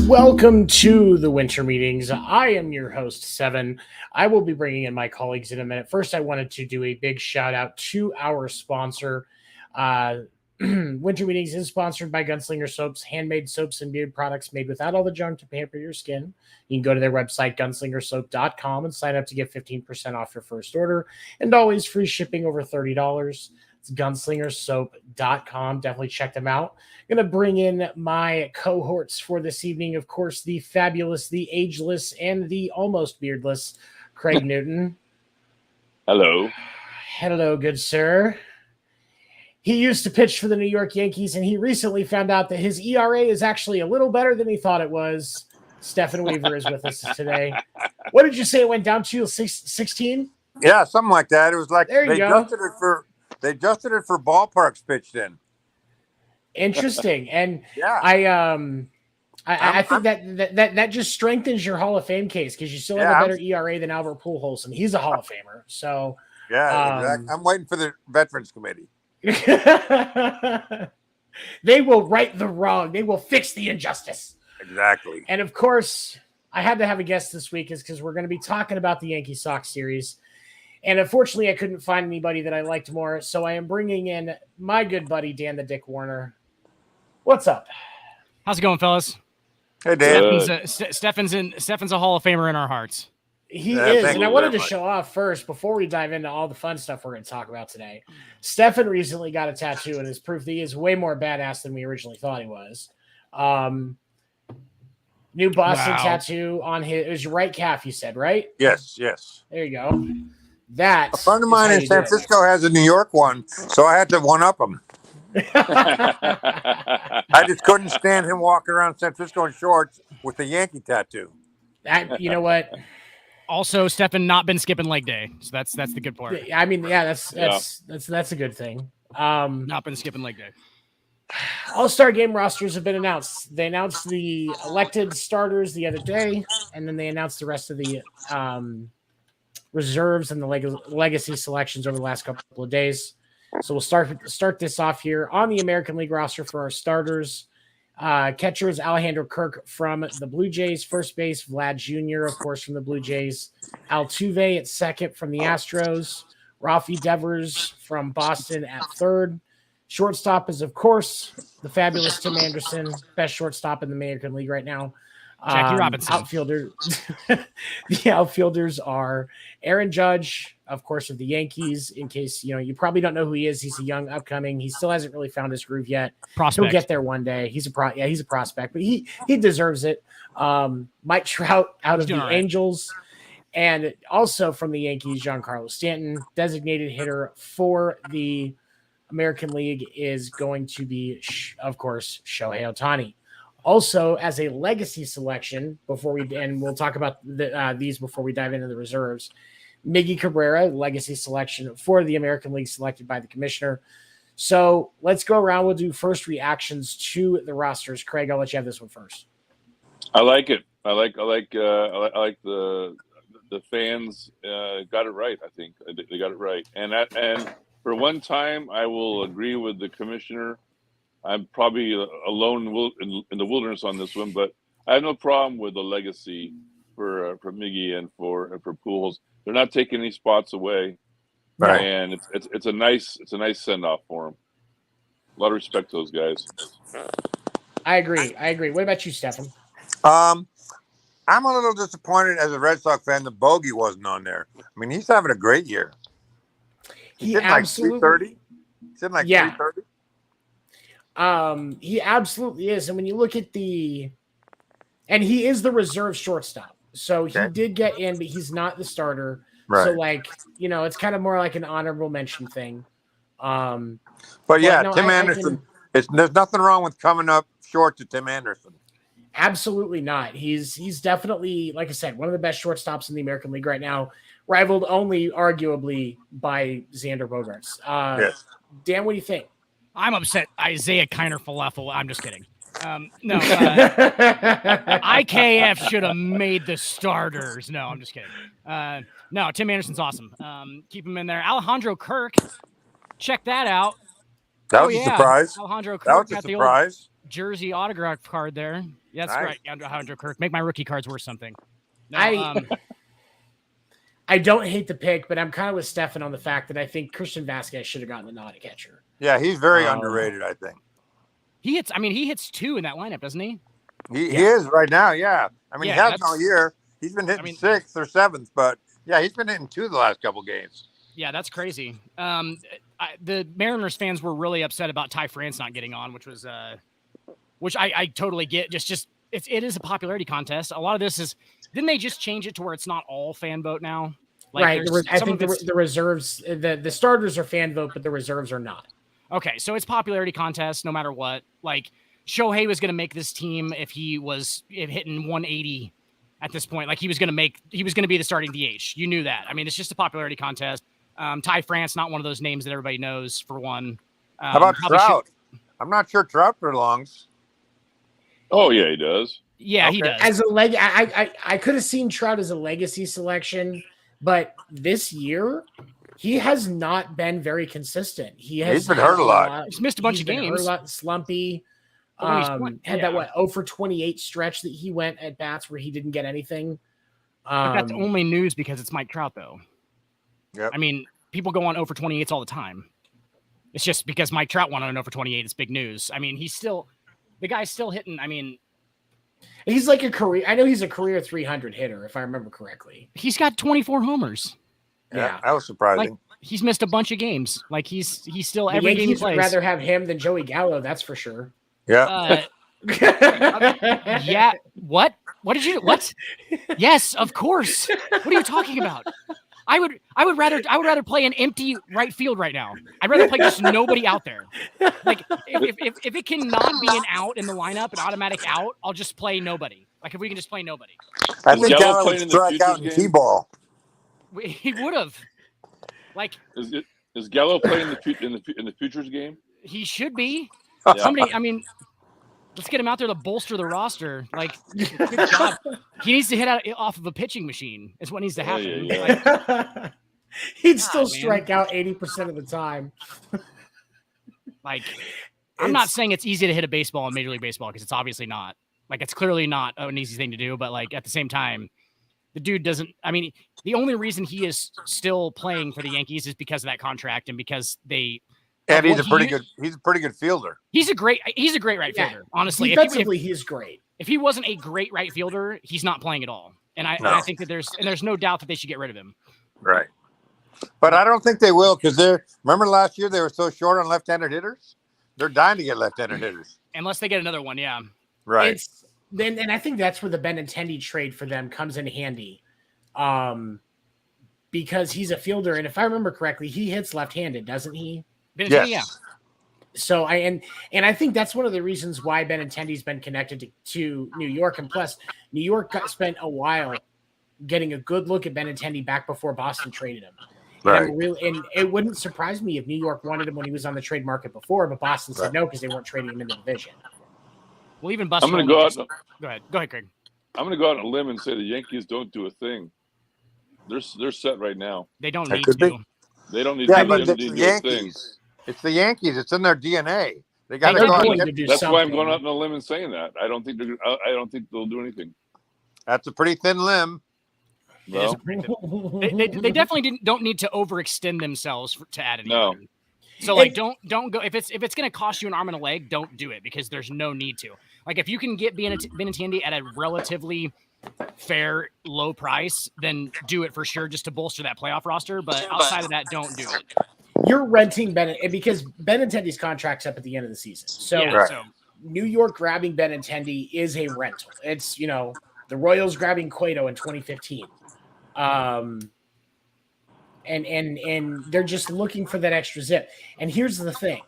Welcome to the winter meetings. I am your host, Stefan. I will be bringing in my colleagues in a minute. First, I wanted to do a big shout out to our sponsor. Winter meetings is sponsored by Gunslinger Soaps, handmade soaps and beard products made without all the junk to pamper your skin. You can go to their website, gunslingersoap.com, and sign up to get 15% off your first order and always free shipping over $30. It's gunslingersoap.com. Definitely check them out. I'm going to bring in my cohorts for this evening. Of course, the fabulous, the ageless, and the almost beardless Craig Newton. Hello. Hello, good sir. He used to pitch for the New York Yankees, and he recently found out that his ERA is actually a little better than he thought it was. Stefan Weaver is with us today. What did you say it went down to? 16? Yeah, something like that. It was like There you go. They adjusted it for ballparks pitched in. Interesting. And Yeah. I think that just strengthens your Hall of Fame case because you still have a better ERA than Albert Pujols, and he's a Hall of Famer. So yeah, exactly. I'm waiting for the Veterans Committee. They will right the wrong. They will fix the injustice. Exactly. And of course, I had to have a guest this week is because we're going to be talking about the Yankee Sox series. And unfortunately, I couldn't find anybody that I liked more. So I am bringing in my good buddy, Dan The Dick Werner. What's up? How's it going, fellas? Hey, Dan. Stefan's a Hall of Famer in our hearts. He is. And I wanted to show off first before we dive into all the fun stuff we're going to talk about today. Stefan recently got a tattoo and is proof that he is way more badass than we originally thought he was. New Boston tattoo on his right calf, you said, right? Yes. There you go. That a friend of mine in San Francisco has a New York one, so I had to one-up him. I just couldn't stand him walking around San Francisco in shorts with a Yankee tattoo. You know what? Also, Stefan not been skipping leg day, so that's the good part. I mean, yeah, that's a good thing. Not been skipping leg day. All-Star game rosters have been announced. They announced the elected starters the other day, and then they announced the rest of the reserves and the legacy selections over the last couple of days. So we'll start this off here on the American League roster for our starters. Catcher is Alejandro Kirk from the Blue Jays. First base, Vlad Jr., of course, from the Blue Jays. Altuve at second from the Astros. Rafi Devers from Boston at third. Shortstop is, of course, the fabulous Tim Anderson, best shortstop in the American League right now. Jackie Robinson. The outfielders are Aaron Judge, of course, of the Yankees. In case you probably don't know who he is. He's a young upcoming. He still hasn't really found his groove yet. Prospect. He'll get there one day. He's a prospect, but he deserves it. Mike Trout out of the Angels, and also from the Yankees, Giancarlo Stanton, designated hitter for the American League, is going to be, of course, Shohei Ohtani. Also, as a legacy selection, we'll talk about these before we dive into the reserves, Miggy Cabrera, legacy selection for the American League, selected by the commissioner. So let's go around. We'll do first reactions to the rosters. Craig, I'll let you have this one first. I like it. I like the fans got it right. I think they got it right. And for one time, I will agree with the commissioner. I'm probably alone in the wilderness on this one, but I have no problem with the legacy for Miggy and for Pujols. They're not taking any spots away, right? And it's a nice send off for them. A lot of respect to those guys. I agree. What about you, Stefan? I'm a little disappointed as a Red Sox fan that Bogey wasn't on there. I mean, he's having a great year. He's in like 330. He's in like 330. He absolutely is. And when you look at and he is the reserve shortstop. So he did get in, but he's not the starter. Right. So it's kind of more like an honorable mention thing. But Tim Anderson, there's nothing wrong with coming up short to Tim Anderson. Absolutely not. He's definitely, like I said, one of the best shortstops in the American League right now, rivaled only arguably by Xander Bogaerts. Yes. Dan, what do you think? I'm upset. Isaiah Kiner Falafel. I'm just kidding. IKF should have made the starters. No, I'm just kidding. No, Tim Anderson's awesome. Keep him in there. Alejandro Kirk, check that out. That was a surprise. Alejandro Kirk that was a surprise. jersey autograph card there. Yeah, that's Nice. right. Andrew Kirk. Make my rookie cards worth something. No, I don't hate the pick, but I'm kind of with Stefan on the fact that I think Christian Vasquez should have gotten the nod at catcher. Yeah, he's very underrated, I think. He hits 2 in that lineup, doesn't he? He is right now, yeah. I mean, Yeah, he hasn't all year. He's been hitting 6th or 7th, but yeah, he's been hitting 2 the last couple games. Yeah, that's crazy. The Mariners fans were really upset about Ty France not getting on, which I totally get. It is a popularity contest. A lot of this is, didn't they just change it to where it's not all fan vote now? Like, right. I think the reserves, the starters are fan vote, but the reserves are not. Okay, so it's popularity contest no matter what. Like, Shohei was going to make this team if he was hitting 180 at this point. Like, he was going to be the starting DH. You knew that. I mean, it's just a popularity contest. Ty France, not one of those names that everybody knows, for one. How about Trout? I'm not sure Trout belongs. Oh yeah, he does. Yeah, he does. As a I could have seen Trout as a legacy selection, but this year he has not been very consistent. He's been hurt a lot. He's missed a bunch of games. Hurt a lot, slumpy. Had that 0 for 28 stretch that he went at bats where he didn't get anything. But that's only news because it's Mike Trout, though. Yep. I mean, people go on 0 for 28s all the time. It's just because Mike Trout went on an 0 for 28. It's big news. I mean, the guy's still hitting. I mean, he's like a career. I know he's a career 300 hitter, if I remember correctly. He's got 24 homers. Yeah, that was surprising. Like, he's missed a bunch of games. Like, he's still every game he plays. Would rather have him than Joey Gallo. That's for sure. Yeah. Yeah. What? What? Yes, of course. What are you talking about? I would rather play an empty right field right now. I'd rather play just nobody out there. Like, if it cannot be an out in the lineup, an automatic out, I'll just play nobody. Like, if we can just play nobody. I think Gallo would strike out in T-ball. He would have. Like, is Gallo playing in the futures game? He should be. Somebody. I mean, let's get him out there to bolster the roster. Like, good job. He needs to hit off of a pitching machine. Is what needs to happen. Like, he'd still strike out 80% of the time. Like, I'm not saying it's easy to hit a baseball in Major League Baseball, because it's obviously not. Like, it's clearly not an easy thing to do. But, like, at the same time, the dude doesn't. I mean, the only reason he is still playing for the Yankees is because of that contract and because they. And he's a pretty good fielder. He's a great right fielder. Honestly, defensively, he's great. If he wasn't a great right fielder, he's not playing at all. And I think that there's no doubt that they should get rid of him. Right. But I don't think they will, because remember last year they were so short on left-handed hitters? They're dying to get left-handed hitters. Unless they get another one, yeah. Right. And I think that's where the Benintendi trade for them comes in handy. Because he's a fielder, and if I remember correctly, he hits left-handed, doesn't he? Yes. Yeah. So I think that's one of the reasons why Benintendi's been connected to New York, and plus New York spent a while getting a good look at Benintendi back before Boston traded him. Right. And it wouldn't surprise me if New York wanted him when he was on the trade market before, but Boston said no because they weren't trading him in the division. Well, even Buster. I'm going to go out. Go ahead, Craig. I'm going to go out on a limb and say the Yankees don't do a thing. They're set right now. They don't need to. They don't need to do the Yankees. It's the Yankees. It's in their DNA. They got to go. That's why I'm going out on a limb and saying that. I don't think they'll do anything. That's a pretty thin limb. No. They definitely don't need to overextend themselves to add anything. No. So like don't go if it's going to cost you an arm and a leg, don't do it, because there's no need to. Like, if you can get Benintendi at a relatively fair low price, then do it for sure, just to bolster that playoff roster. But outside of that, don't do it. You're renting because Benintendi's contract's up at the end of the season. So, so New York grabbing Benintendi is a rental. It's, the Royals grabbing Cueto in 2015. And they're just looking for that extra zip. And here's the thing.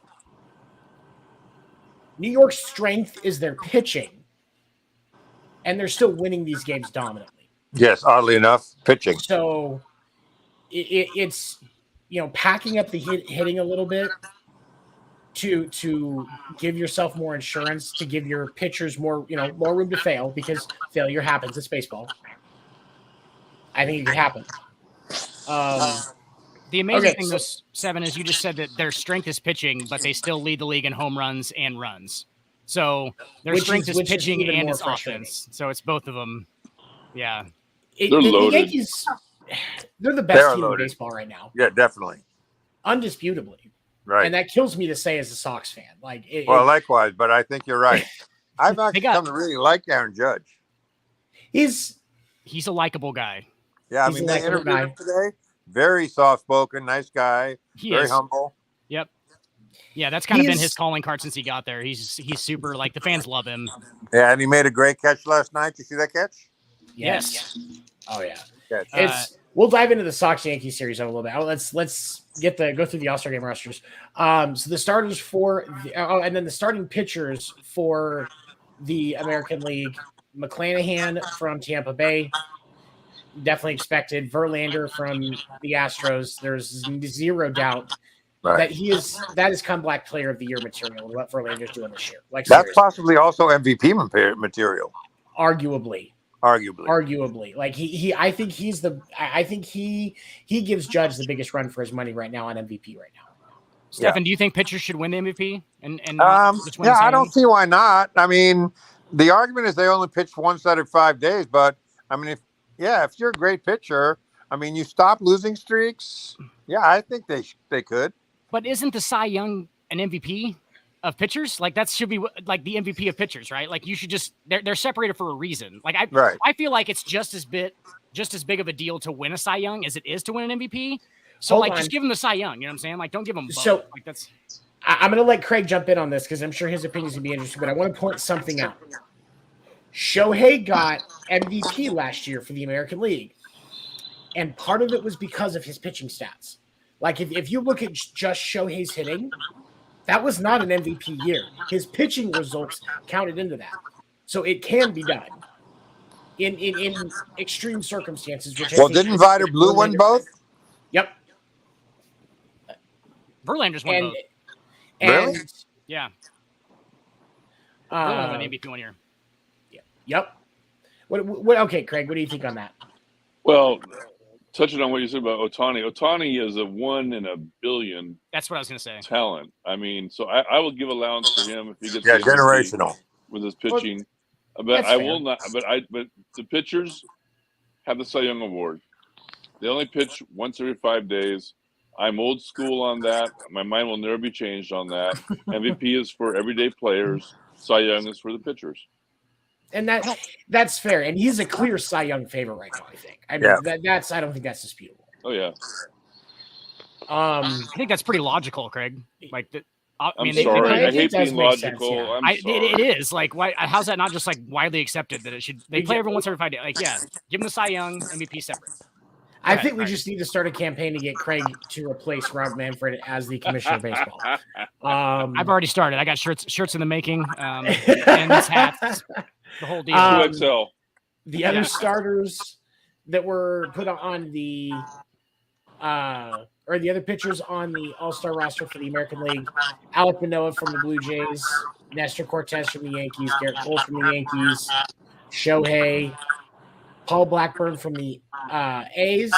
New York's strength is their pitching, and they're still winning these games dominantly. Yes, oddly enough, pitching. So it's packing up the hitting a little bit to give yourself more insurance, to give your pitchers more room to fail, because failure happens. It's baseball. I think it can happen. The amazing thing, Seven, is you just said that their strength is pitching, but they still lead the league in home runs and runs. So their strength is pitching and his offense. So it's both of them. Yeah. They're loaded. The Yankees, they're the best team in baseball right now. Yeah, definitely. Undisputably. Right. And that kills me to say as a Sox fan. Likewise, but I think you're right. I've actually come to really like Aaron Judge. He's a likable guy. Yeah, I mean, they interviewed him today. Very soft-spoken, nice guy. Very humble. Yep. Yeah, that's kind of been his calling card since he got there. He's super, like, the fans love him. Yeah, and he made a great catch last night. You see that catch? Yes. Oh, yeah. We'll dive into the Sox-Yankees series in a little bit. Let's go through the All-Star Game rosters. So the starters and then the starting pitchers for the American League: McClanahan from Tampa Bay, definitely expected. Verlander from the Astros. There's zero doubt that that is comeback player of the year material. What Verlander's doing this year, that's seriously. Possibly also MVP material. Arguably, like I think he gives Judge the biggest run for his money right now on MVP right now. Stefan, do you think pitchers should win the MVP? I don't see why not. I mean, the argument is they only pitch once every 5 days, but I mean, if you're a great pitcher, I mean, you stop losing streaks. Yeah, I think they could. But isn't the Cy Young an MVP of pitchers? Like that should be like the MVP of pitchers, right? Like you should they're separated for a reason. Like I feel like it's just as big of a deal to win a Cy Young as it is to win an MVP. So just give him the Cy Young. You know what I'm saying? Like don't give him both. So like that's. I'm going to let Craig jump in on this because I'm sure his opinion is going to be interesting. But I want to point something out. Shohei got MVP last year for the American League, and part of it was because of his pitching stats. Like if you look at just Shohei's hitting, that was not an MVP year. His pitching results counted into that. So it can be done in extreme circumstances. Didn't Vida Blue win both? Yep. Verlander's won both. Really? Yeah. Verlander won MVP 1 year. Yep. What? Okay, Craig, what do you think on that? Well, touching on what you said about Ohtani is a 1 in a billion. That's what I was going to say. Talent. I mean, so I will give allowance for him if he gets generational with his pitching. But I will not. But the pitchers have the Cy Young Award. They only pitch once every 5 days. I'm old school on that. My mind will never be changed on that. MVP is for everyday players. Cy Young is for the pitchers. And that's fair. And he's a clear Cy Young favorite right now, I think. I don't think that's disputable. Oh yeah. I think that's pretty logical, Craig. Like I'm sorry. I hate being logical. Sense, yeah. It is. Like why how's that not just like widely accepted that it should they play every once every 5 days? Like, yeah, give him the Cy Young MVP separate. I think we just need to start a campaign to get Craig to replace Rob Manfred as the commissioner of baseball. I've already started. I got shirts in the making, and this hats, the whole deal. 2XL. The other starters that were put on the or the other pitchers on the All-Star roster for the American League: Alek Manoah from the Blue Jays, Nestor Cortez from the Yankees, Garrett Cole from the Yankees, Shohei, Paul Blackburn from the A's,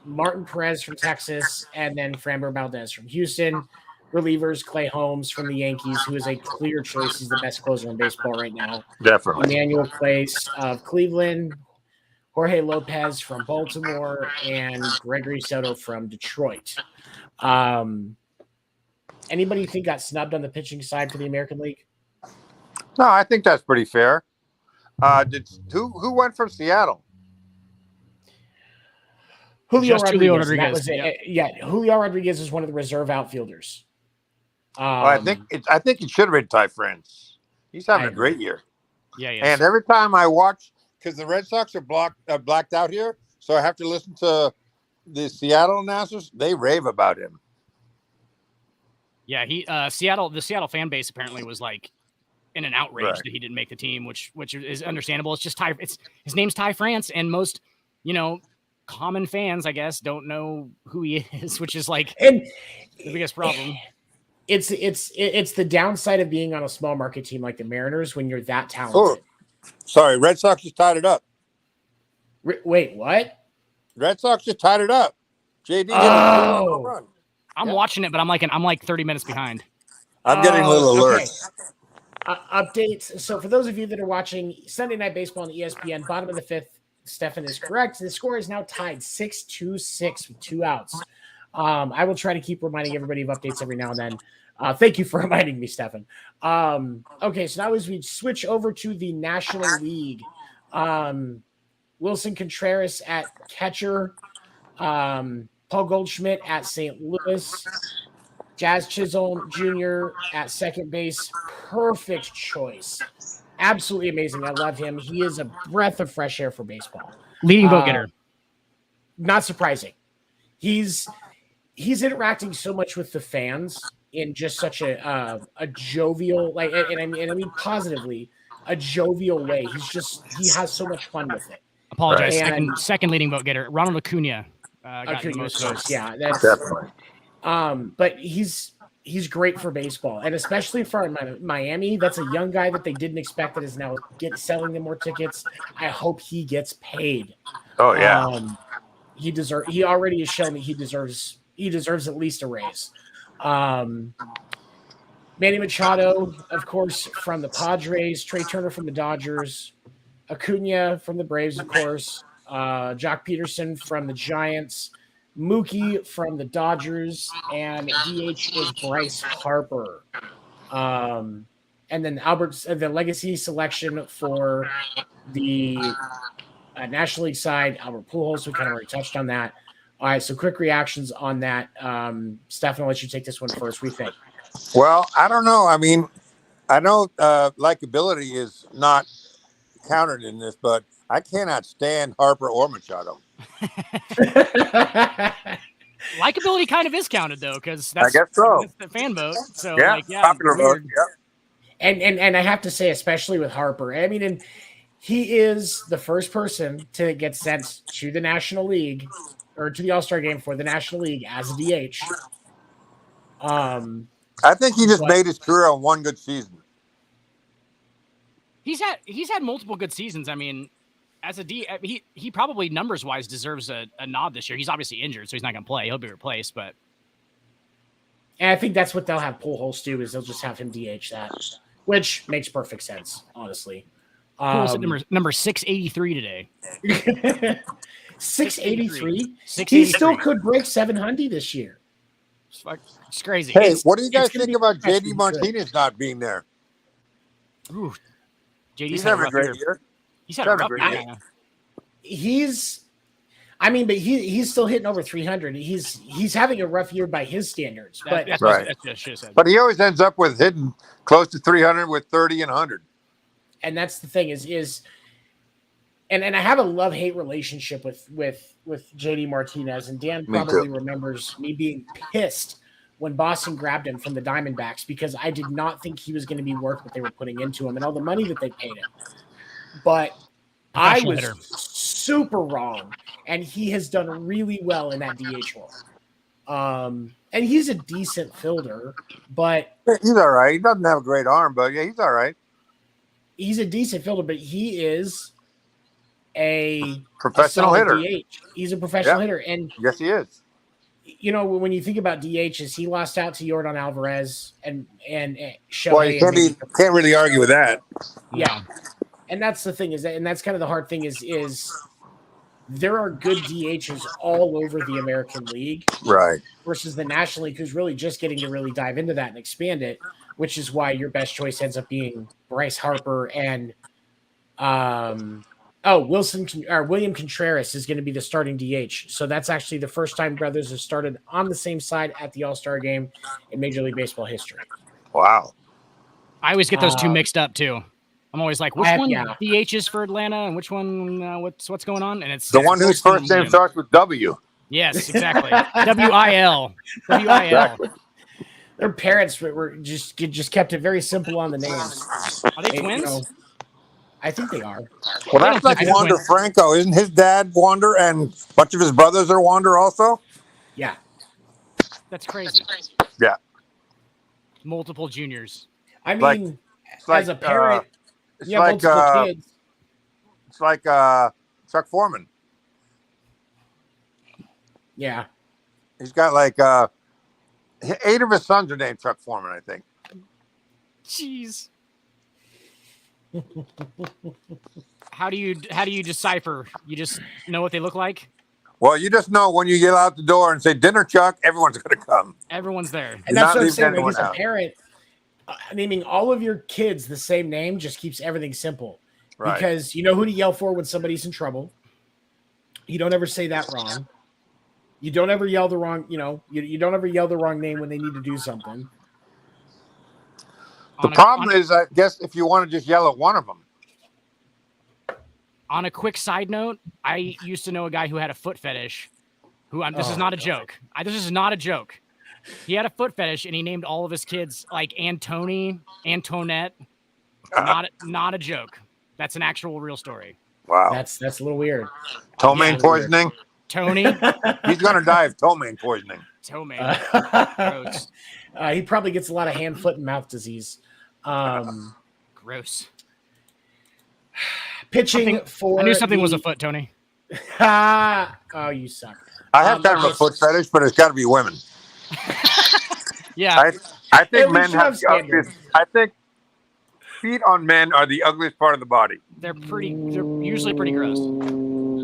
Martin Perez from Texas, and then Framber Valdez from Houston. Relievers, Clay Holmes from the Yankees, who is a clear choice. He's the best closer in baseball right now. Definitely. Emmanuel Clace of Cleveland, Jorge Lopez from Baltimore, and Gregory Soto from Detroit. Anybody you think got snubbed on the pitching side for the American League? No, I think that's pretty fair. Who went from Seattle? Julio Rodriguez. Julio Rodriguez is one of the reserve outfielders. I think it should have been Ty France. He's having a great year. Yeah. And every time I watch, because the Red Sox are blacked out here, so I have to listen to the Seattle announcers. They rave about him. Yeah, the Seattle fan base apparently was like in an outrage that he didn't make the team, which is understandable. It's just his name's Ty France, and most, common fans, I guess, don't know who he is, which is like the biggest problem. It's the downside of being on a small market team like the Mariners when you're that talented. Oh, sorry, Red Sox just tied it up. Wait, what? Red Sox just tied it up. JD. I'm watching it, but I'm like 30 minutes behind. I'm getting little alerts. Updates. So for those of you that are watching Sunday Night Baseball on ESPN, bottom of the fifth, Stefan is correct. The score is now tied 6-6 with 2 outs. I will try to keep reminding everybody of updates every now and then. Thank you for reminding me, Stefan. Okay, so now as we switch over to the National League, Wilson Contreras at catcher, Paul Goldschmidt at St. Louis, Jazz Chisholm Jr. at second base. Perfect choice. Absolutely amazing. I love him. He is a breath of fresh air for baseball. Leading vote getter. Not surprising. He's interacting so much with the fans in just such a jovial, like, and I mean positively, a jovial way. He has so much fun with it. Apologize. Second leading vote getter, Ronald Acuna. Acuna, most votes. Yeah, that's Definitely. But he's great for baseball, and especially for Miami. That's a young guy that they didn't expect that is now selling them more tickets. I hope he gets paid. Oh yeah. He already has shown that he deserves at least a raise. Manny Machado, of course, from the Padres, Trey Turner from the Dodgers, Acuna from the Braves, of course, Jock Peterson from the Giants, Mookie from the Dodgers, and DH is Bryce Harper. And then the legacy selection for the National League side, Albert Pujols. We kind of already touched on that. All right, so quick reactions on that. Stefan, I'll let you take this one first. What do you think? Well, I don't know. I mean, I know likability is not counted in this, but I cannot stand Harper or Machado. Likability kind of is counted though, because that's I guess so. That's the fan vote. So yeah, popular vote. Yeah. And I have to say, especially with Harper, I mean, and he is the first person to get sent to the National League or to the All-Star game for the National League as a DH. I think he just made his career on one good season. He's had multiple good seasons. I mean, as a D, he probably numbers wise deserves a nod this year. He's obviously injured, so he's not going to play. He'll be replaced, but. And I think that's what they'll have Pujols do, is they'll just have him DH that, which makes perfect sense, honestly. Pujols at number 683 today. 683? He still could break 700 this year. It's crazy. Hey, what do you guys think about JD Martinez not being there? Ooh, He's having a great year. He's had a rough year. But he's still hitting over 300. He's having a rough year by his standards. But that's right. Said. But he always ends up with hitting close to 300 with 30 and 100. And that's the thing is and I have a love-hate relationship with JD Martinez, and Dan probably remembers me being pissed when Boston grabbed him from the Diamondbacks because I did not think he was going to be worth what they were putting into him and all the money that they paid him. But I was super wrong, and he has done really well in that DH role. And he's a decent fielder, but he's all right. He doesn't have a great arm, but yeah, he's all right. He's a decent fielder, but he is a professional hitter. DH. He's a professional hitter, and yes, he is. You know, when you think about DHs, he lost out to Yordan Alvarez and Shohei. Well, you can't really argue with that. Yeah, and that's the thing and that's kind of the hard thing is there are good DHs all over the American League, right? Versus the National League, who's really just getting to really dive into that and expand it, which is why your best choice ends up being Bryce Harper and William Contreras is going to be the starting DH. So that's actually the first time brothers have started on the same side at the All-Star game in Major League Baseball history. Wow. I always get those two mixed up too. I'm always like, which one DH is for Atlanta and which one what's going on? And it's the one whose first name starts with W. Yes, exactly. WIL. Exactly. Their parents were just kept it very simple on the names. Are they twins? You know, I think they are. Well, that's like Wander Franco. Isn't his dad Wander and a bunch of his brothers are Wander also? Yeah. That's crazy. Yeah. Multiple juniors. I mean, as a parent, you have multiple kids. It's like Chuck Foreman. Yeah. He's got like 8 of his sons are named Chuck Foreman, I think. Jeez. How do you decipher? You just know what they look like? Well, you just know when you get out the door and say dinner, Chuck, everyone's going to come. Everyone's there. And that's what I'm saying. Like, as a parent, naming all of your kids the same name just keeps everything simple. Right. Because you know who to yell for when somebody's in trouble. You don't ever say that wrong. You don't ever yell the wrong, you don't ever yell the wrong name when they need to do something. The problem is, I guess, if you want to just yell at one of them. On a quick side note, I used to know a guy who had a foot fetish. This is not a joke. This is not a joke. He had a foot fetish, and he named all of his kids like Antony, Antoinette. Not a joke. That's an actual real story. Wow, that's a little weird. Ptomaine poisoning. Weird. Tony, he's gonna die of ptomaine poisoning. Ptomaine. Gross. He probably gets a lot of hand, foot, and mouth disease. Gross. Pitching I knew something was afoot, Tony. Oh, you suck. I have kind of a foot fetish, but it's got to be women. Yeah. I think men have the ugliest. I think feet on men are the ugliest part of the body. They're usually pretty gross.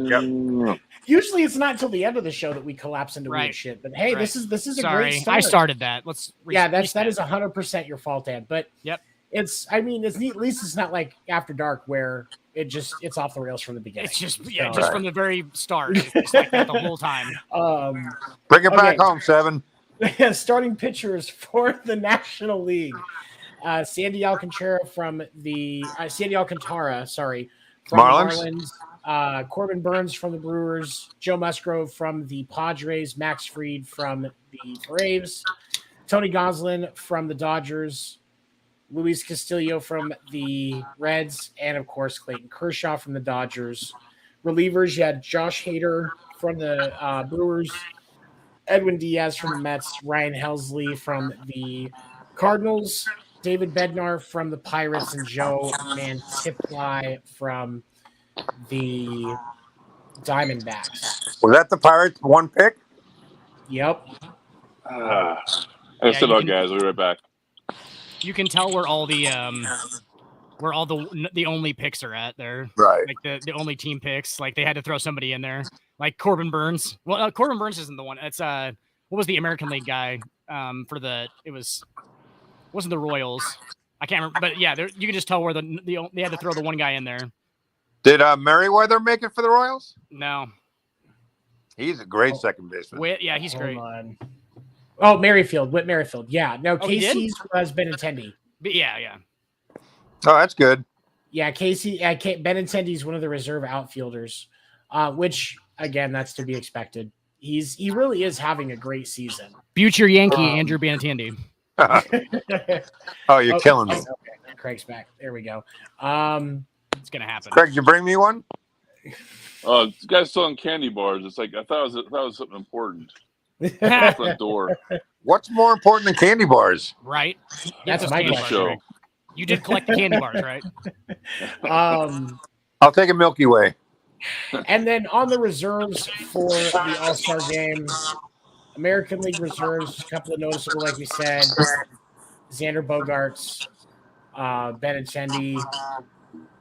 Yep. Usually it's not until the end of the show that we collapse into weird shit. But hey, this is a great start. I started that. That is 100% your fault, Ed. But yep. It's neat. At least it's not like After Dark where it's off the rails from the beginning. It's just from the very start. It's like that the whole time. Bring it back home, Seven. Starting pitchers for the National League. Sandy Alcantara from the Marlins. Corbin Burns from the Brewers, Joe Musgrove from the Padres, Max Fried from the Braves, Tony Gonsolin from the Dodgers, Luis Castillo from the Reds, and of course Clayton Kershaw from the Dodgers. Relievers, you had Josh Hader from the Brewers, Edwin Diaz from the Mets, Ryan Helsley from the Cardinals, David Bednar from the Pirates, and Joe Mantiply from the Diamondbacks. Was that the Pirates' one pick? Yep. I sit on, guys. We'll be right back. You can tell where all the only picks are at there. Right. Like the only team picks. Like they had to throw somebody in there. Like Corbin Burns. Well, Corbin Burns isn't the one. It's what was the American League guy? Wasn't the Royals? I can't remember. But yeah, you can just tell where they had to throw the one guy in there. Did Merriweather make it for the Royals? No. He's a great second baseman. He's great. Oh, Whit Merrifield. Yeah. No, Casey's was Benintendi. Yeah. Oh, that's good. Yeah, Benintendi is one of the reserve outfielders, which, again, that's to be expected. He really is having a great season. Future Yankee Andrew Benintendi. Oh, you're killing me. Okay. Craig's back. There we go. It's gonna happen. Craig, you bring me one? Oh, this guy's selling candy bars. It's like I thought it was something important. Front door. What's more important than candy bars? Right. That's my question. You did collect the candy bars, right? I'll take a Milky Way. And then on the reserves for the All-Star game, American League reserves, a couple of noticeable, like we said, Xander Bogaerts, Benintendi.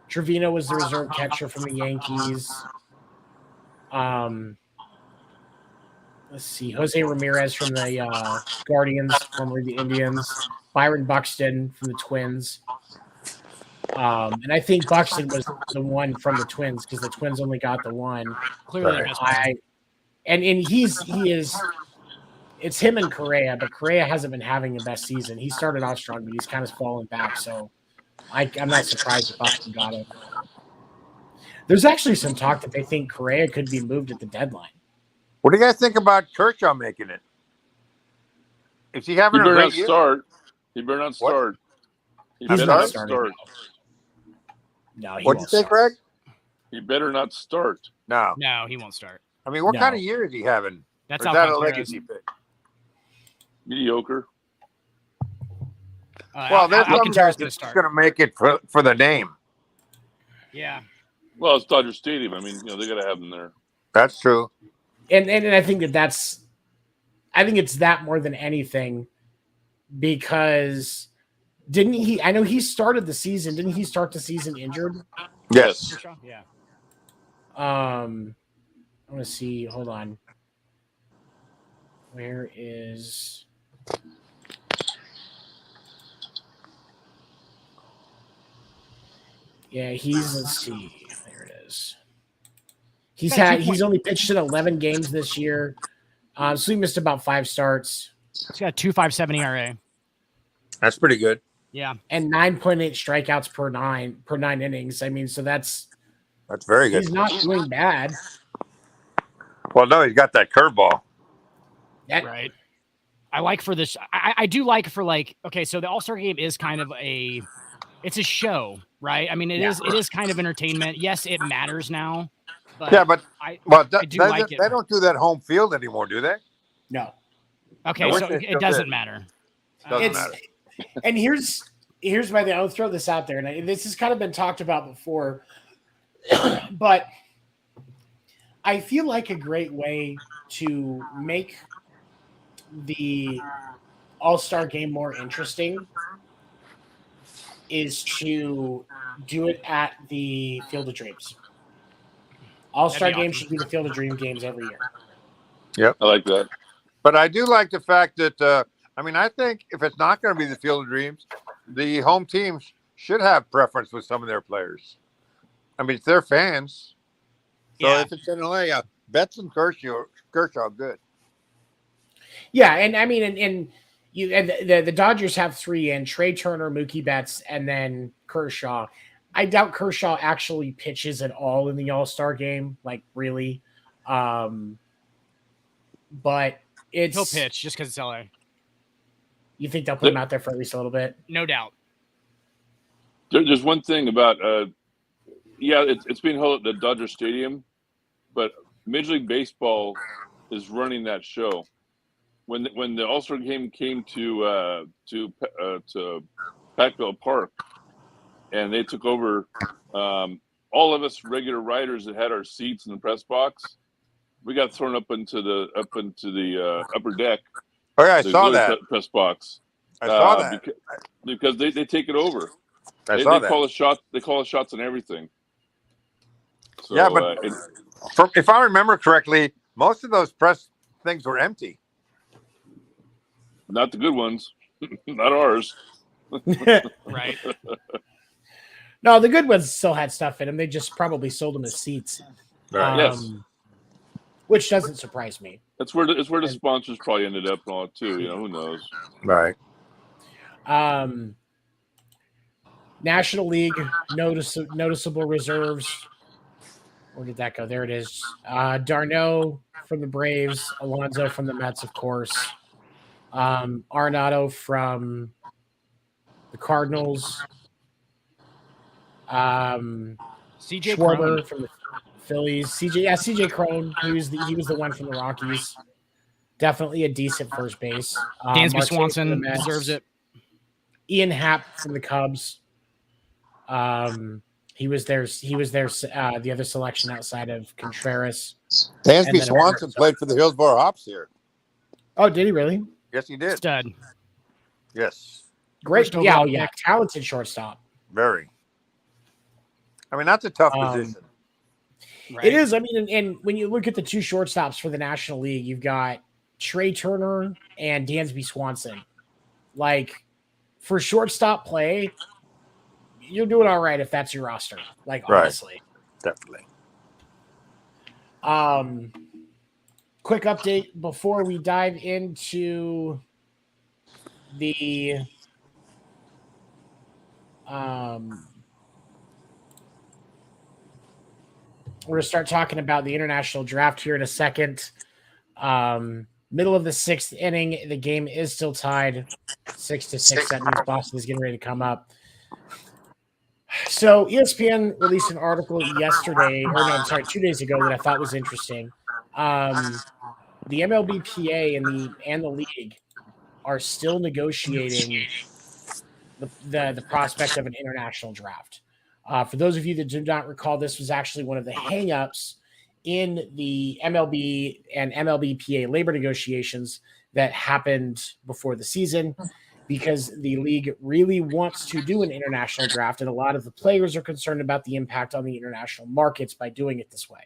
Trevino was the reserve catcher from the Yankees. Let's see. Jose Ramirez from the Guardians, formerly the Indians. Byron Buxton from the Twins. And I think Buxton was the one from the Twins because the Twins only got the one. Clearly, it's him and Correa, but Correa hasn't been having the best season. He started off strong, but he's kind of fallen back. So I'm not surprised if Buxton got it. There's actually some talk that they think Correa could be moved at the deadline. What do you guys think about Kershaw making it? Is he having a great year? He better not start. He better not start. No, what'd you say, Craig? He better not start. No, he won't start. I mean, what kind of year is he having? That's or is that a legacy pick? Mediocre. Well, there's some guys that's going to make it for the name. Yeah. Well, it's Dodger Stadium. I mean, they got to have him there. That's true. And I think I think it's that more than anything because Didn't he? I know he started the season. Didn't he start the season injured? Yes. Yeah. I want to see. Hold on. Where is? Yeah, let's see. There it is. He's only pitched in 11 games this year. So he missed about 5 starts. He's got a 2.57 ERA. That's pretty good. Yeah. And 9.8 strikeouts per 9 innings. I mean, so that's very good. He's not doing bad. Well, no, he's got that curveball. Right. I like for this. I do like for like, okay, so the All-Star game is kind of it's a show, right? I mean, it is kind of entertainment. Yes, it matters now. But yeah, but I do like it. They don't do that home field anymore, do they? No. Okay, so it doesn't matter. Doesn't matter. And here's my thing. I'll throw this out there, and this has kind of been talked about before, but I feel like a great way to make the All-Star game more interesting is to do it at the Field of Dreams. All-Star game should be the Field of Dream games every year. Yep. I like that. But I do like the fact that, I think if it's not going to be the Field of Dreams, the home teams should have preference with some of their players. I mean, it's their fans. So if it's in LA, Betts and Kershaw, good. Yeah, and I mean, and the Dodgers have 3 in Trey Turner, Mookie Betts, and then Kershaw. I doubt Kershaw actually pitches at all in the All-Star game, like really. But he'll pitch just because it's LA. You think they'll put him out there for at least a little bit? No doubt. There's one thing about, it's being held at the Dodger Stadium, but Major League Baseball is running that show. When the All-Star game came to Packville Park, and they took over, all of us regular writers that had our seats in the press box, we got thrown up into the upper deck. Oh yeah, I saw that press box. I saw that because they take it over. They call us shots. They call us shots on everything. So, yeah, but if I remember correctly, most of those press things were empty. Not the good ones, not ours. Right. No, the good ones still had stuff in them. They just probably sold them as seats. Right. Yes. Which doesn't surprise me. That's where the sponsors probably ended up and all too. Who knows? Right. National League noticeable reserves. Where did that go? There it is. Darno from the Braves, Alonso from the Mets, of course. Arenado from the Cardinals. CJ Schwarber Cron from the Phillies. CJ Cron. He was the one from the Rockies. Definitely a decent first base. Dansby Swanson deserves it. Ian Happ from the Cubs. He was their the other selection outside of Contreras. Dansby Swanson played for the Hillsborough Hops here. Oh, did he really? Yes, he did. Stud. Yes. Great. Yeah. Talented shortstop. Very. I mean, that's a tough position. Right. It is. I mean, and when you look at the 2 shortstops for the National League, you've got Trey Turner and Dansby Swanson. Like, for shortstop play, you're doing all right if that's your roster. Like, honestly. Definitely. Quick update before we dive into the we're going to start talking about the international draft here in a second. Middle of the 6th inning, the game is still tied 6-6. That means Boston is getting ready to come up. So ESPN released an article 2 days ago that I thought was interesting. The MLBPA and the league are still negotiating the prospect of an international draft. For those of you that do not recall, this was actually one of the hangups in the MLB and MLBPA labor negotiations that happened before the season. because the league really wants to do an international draft, and a lot of the players are concerned about the impact on the international markets by doing it this way.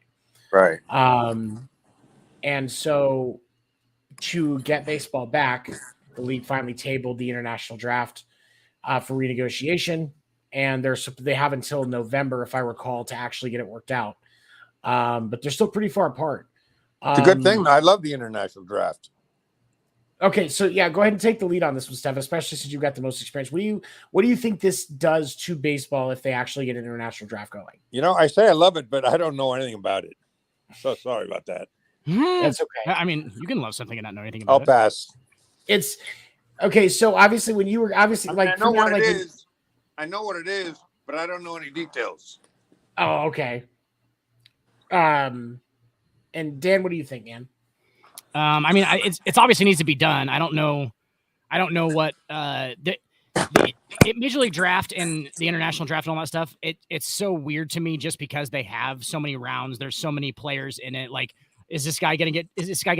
Right. And so to get baseball back, the league finally tabled the international draft for renegotiation, and they have until November, if I recall, to actually get it worked out. But they're still pretty far apart. It's a good thing. I love the international draft. Okay, so yeah, go ahead and take the lead on this one, Steph, especially since you've got the most experience. What do you think this does to baseball if they actually get an international draft going? I say I love it, but I don't know anything about it. So sorry about that. That's okay. I mean, you can love something and not know anything about it. I'll pass. It's okay. So obviously, when you were I know what it is. I know what it is, but I don't know any details. Oh, okay. And Dan, what do you think, man? I mean, it's obviously needs to be done. I don't know what the Major League Draft and the international draft and all that stuff. It's so weird to me just because they have so many rounds. There's so many players in it. Like, is this guy gonna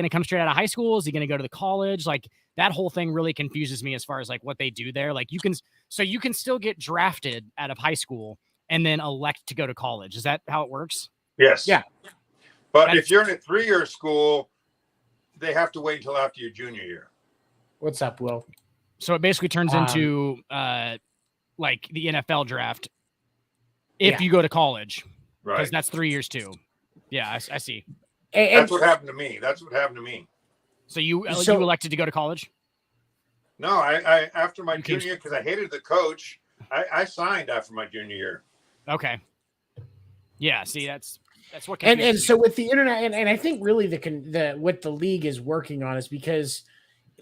come straight out of high school? Is he gonna go to the college? Like, that whole thing really confuses me as far as like what they do there. Like, you can still get drafted out of high school and then elect to go to college. Is that how it works? Yes. Yeah. But if you're in a 3-year school, they have to wait until after your junior year. What's up, Will? So it basically turns into like the NFL draft if you go to college, right? Because that's 3 years too. Yeah, I see. That's what happened to me. So you elected to go to college? No, I after my junior year, because I hated the coach, I signed after my junior year. Okay. Yeah. See, that's what. And so with the internet, and I think really what the league is working on is because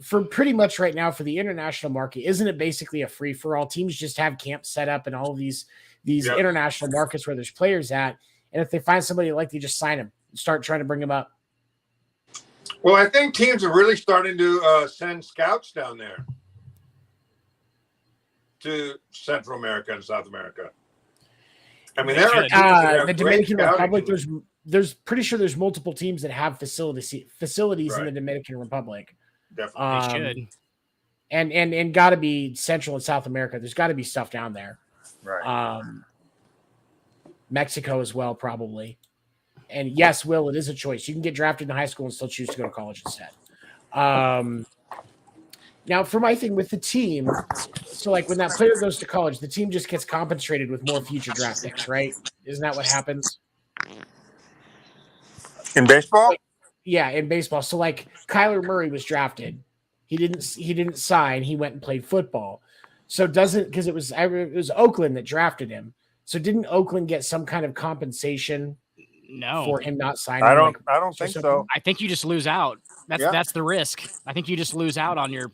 for pretty much right now for the international market, isn't it basically a free for all? Teams just have camps set up in all of these international markets where there's players at, and if they find somebody they just sign them, start trying to bring them up. Well, I think teams are really starting to send scouts down there to Central America and South America. I mean, there are the Dominican Republic. There's pretty sure there's multiple teams that have facilities in the Dominican Republic. Definitely should. And got to be Central and South America. There's got to be stuff down there. Right. Mexico as well, probably. And yes, Will, it is a choice. You can get drafted in high school and still choose to go to college instead. Now, for my thing with the team, so like when that player goes to college, the team just gets compensated with more future draft picks, right? Isn't that what happens? In baseball? Yeah, in baseball. So like Kyler Murray was drafted. He didn't sign. He went and played football. So because it was Oakland that drafted him. So didn't Oakland get some kind of compensation? No, for him not signing. I don't think so. I think you just lose out. That's the risk. I think you just lose out on your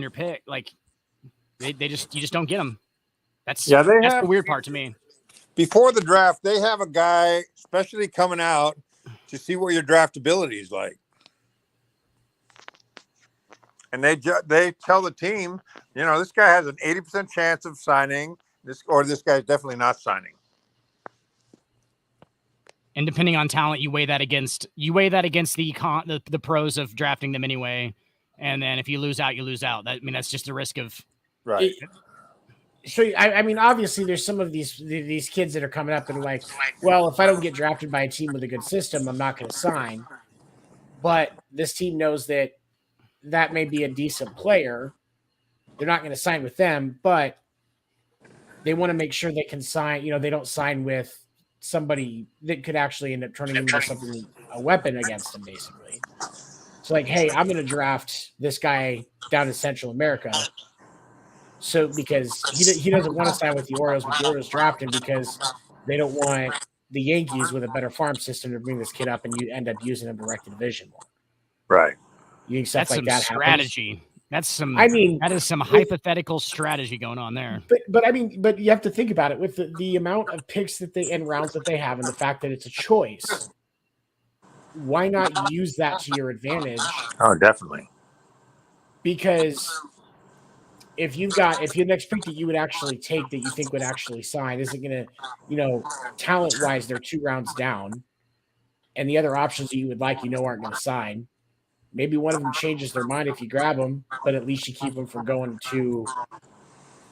pick. Like you just don't get them. That's the weird part to me. Before the draft, they have a guy especially coming out to see what your draftability is like, and they tell the team, this guy has an 80% chance of signing this, or this guy's definitely not signing. And depending on talent, you weigh that against the pros of drafting them anyway. And then if you lose out, you lose out. That's just the risk of right. So I mean, obviously, there's some of these kids that are coming up and like, well, if I don't get drafted by a team with a good system, I'm not going to sign. But this team knows that may be a decent player. They're not going to sign with them, but they want to make sure they can sign. They don't sign with somebody that could actually end up turning into a weapon against them, basically. So like, hey, I'm going to draft this guy down in Central America. So because he doesn't want to sign with the Orioles, but the Orioles draft him because they don't want the Yankees with a better farm system to bring this kid up, and you end up using him direct to division more. Right. You think stuff that's like that strategy. Happens? That's some. I mean, that is some hypothetical strategy going on there. But you have to think about it with the amount of picks and rounds that they have, and the fact that it's a choice. Why not use that to your advantage? Oh, definitely. Because if your next pick that you would actually take that you think would actually sign isn't going to, talent wise, they're 2 rounds down, and the other options that you would like, aren't going to sign. maybe one of them changes their mind if you grab them, but at least you keep them from going to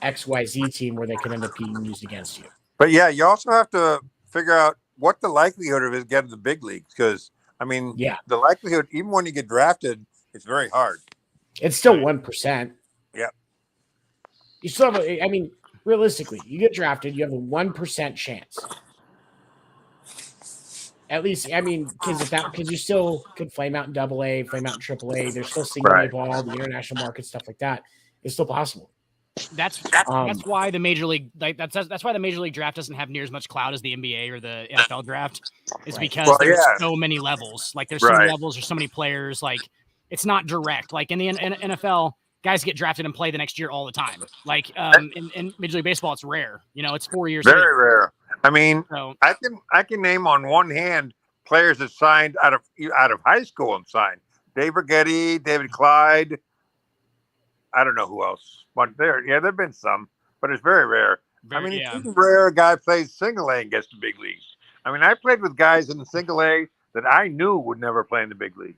XYZ team where they can end up being used against you. But yeah, you also have to figure out what the likelihood of it getting to the big leagues, because I mean, the likelihood, even when you get drafted, it's very hard. It's still 1%. Yeah. You still have I mean, realistically, you get drafted, you have a 1% chance. At least, I mean, because you still could flame out in AA, flame out in AAA. There's still single A ball, the international market, stuff like that. It's still possible. That's why the major league that's why the major league draft doesn't have near as much clout as the NBA or the NFL draft. Is because there's so many levels. Like there's so many levels, there's so many players. Like it's not direct. Like in the NFL, guys get drafted and play the next year all the time. Like in Major League Baseball, it's rare. You know, it's 4 years. Very rare. I mean, I can name on one hand players that signed out of high school and signed. Dave Rigetti, David Clyde. I don't know who else, but there've been some, but it's very rare. It's even rare a guy plays single A and gets to big leagues. I mean, I played with guys in the single A that I knew would never play in the big league.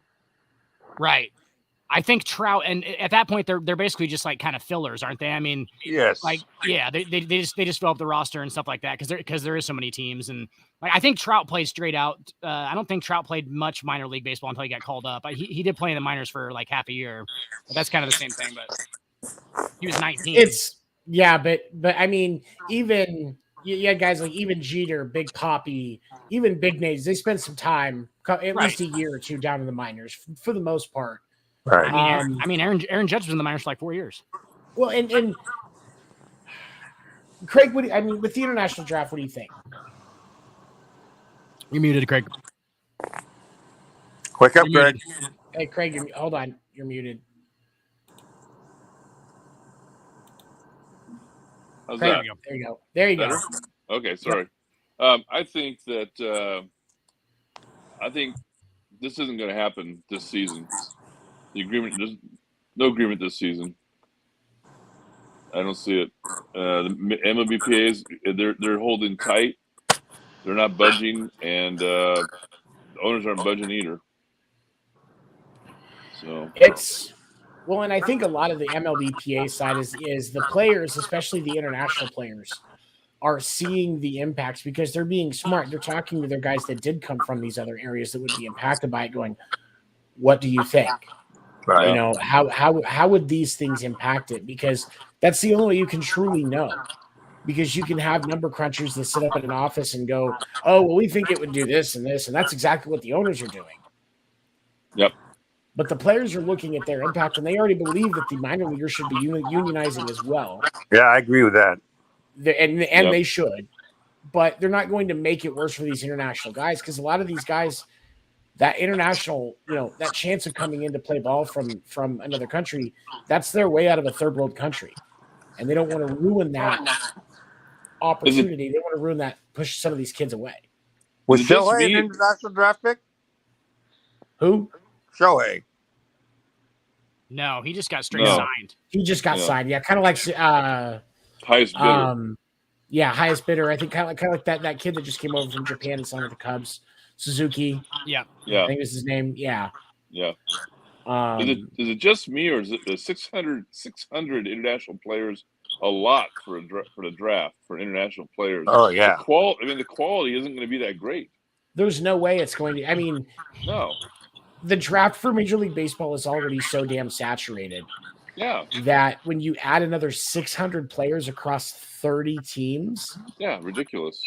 Right. I think Trout, and at that point they're basically just like kind of fillers, aren't they? I mean, yes, like they just fill up the roster and stuff like that because there is so many teams, and like I think Trout plays straight out. I don't think Trout played much minor league baseball until he got called up. He did play in the minors for like half a year, but that's kind of the same thing. But he was 19. But I mean, even guys like even Jeter, Big Papi, even big names, they spent some time, at least a year or two, down in the minors for the most part. Right. I mean, Aaron Judge was in the minors for like 4 years. Well, and Craig, with the international draft, what do you think? You're muted, Craig. Wake up, Craig. Hey, Craig, hold on. You're muted. How's Craig, that? There you go. Okay, sorry. I think that I think this isn't going to happen this season. There's no agreement this season. I don't see it. The MLBPA's they're holding tight. They're not budging, and the owners aren't budging either. So and I think a lot of the MLBPA side is the players, especially the international players, are seeing the impacts because they're being smart. They're talking to their guys that did come from these other areas that would be impacted by it, going, "What do you think? Right. You know, how would these things impact it?" Because that's the only way you can truly know. Because you can have number crunchers that sit up in an office and go, "Oh, well, we think it would do this and this," and that's exactly what the owners are doing. Yep. But the players are looking at their impact, and they already believe that the minor leaguers should be unionizing as well. Yeah, I agree with that. And they should, but they're not going to make it worse for these international guys because a lot of these guys, that international, that chance of coming in to play ball from another country, that's their way out of a third world country, and they don't want to ruin that opportunity. They want to ruin that, push some of these kids away. Was Shohei an international draft pick? Who? Shohei. No, he just got straight signed. He just got signed. Yeah, kind of like highest bidder. Highest bidder. I think kind of like that kid that just came over from Japan and signed with the Cubs, Suzuki. Yeah. I think was his name. Yeah. Yeah. Is it just me, or is it the 600 international players a lot for the draft for international players? Oh yeah. The quality isn't going to be that great. There's no way it's going to. I mean, no. The draft for Major League Baseball is already so damn saturated. Yeah. That when you add another 600 players across 30 teams. Yeah, ridiculous.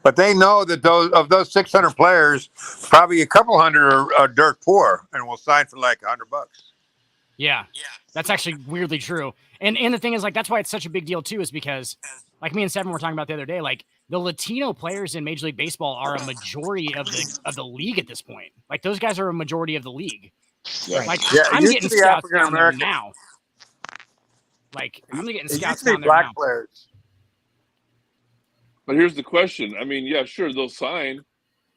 But they know that those 600 players, probably a couple hundred are dirt poor and will sign for like $100. Yeah, that's actually weirdly true. And the thing is, like, that's why it's such a big deal too, is because, like me and Stefan were talking about the other day, like the Latino players in Major League Baseball are a majority of the league at this point. Like those guys are a majority of the league. Yeah. Like I'm getting scouts down there now. Like I'm getting scouts down there black now. Players. But here's the question. I mean, yeah, sure, they'll sign,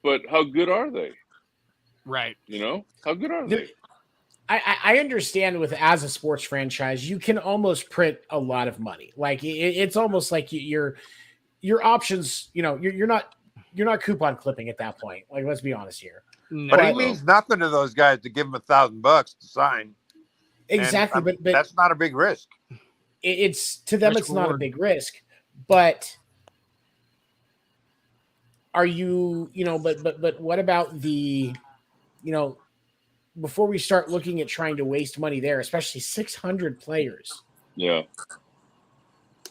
but how good are they? Right. How good are they? I understand as a sports franchise, you can almost print a lot of money. Like it's almost like your options, you're not coupon clipping at that point. Like, let's be honest here. But he means nothing to those guys to give him $1,000 to sign. Exactly, but that's not a big risk. It's to them, it's not a big risk. But are you, but what about the, before we start looking at trying to waste money there, especially 600 players. Yeah.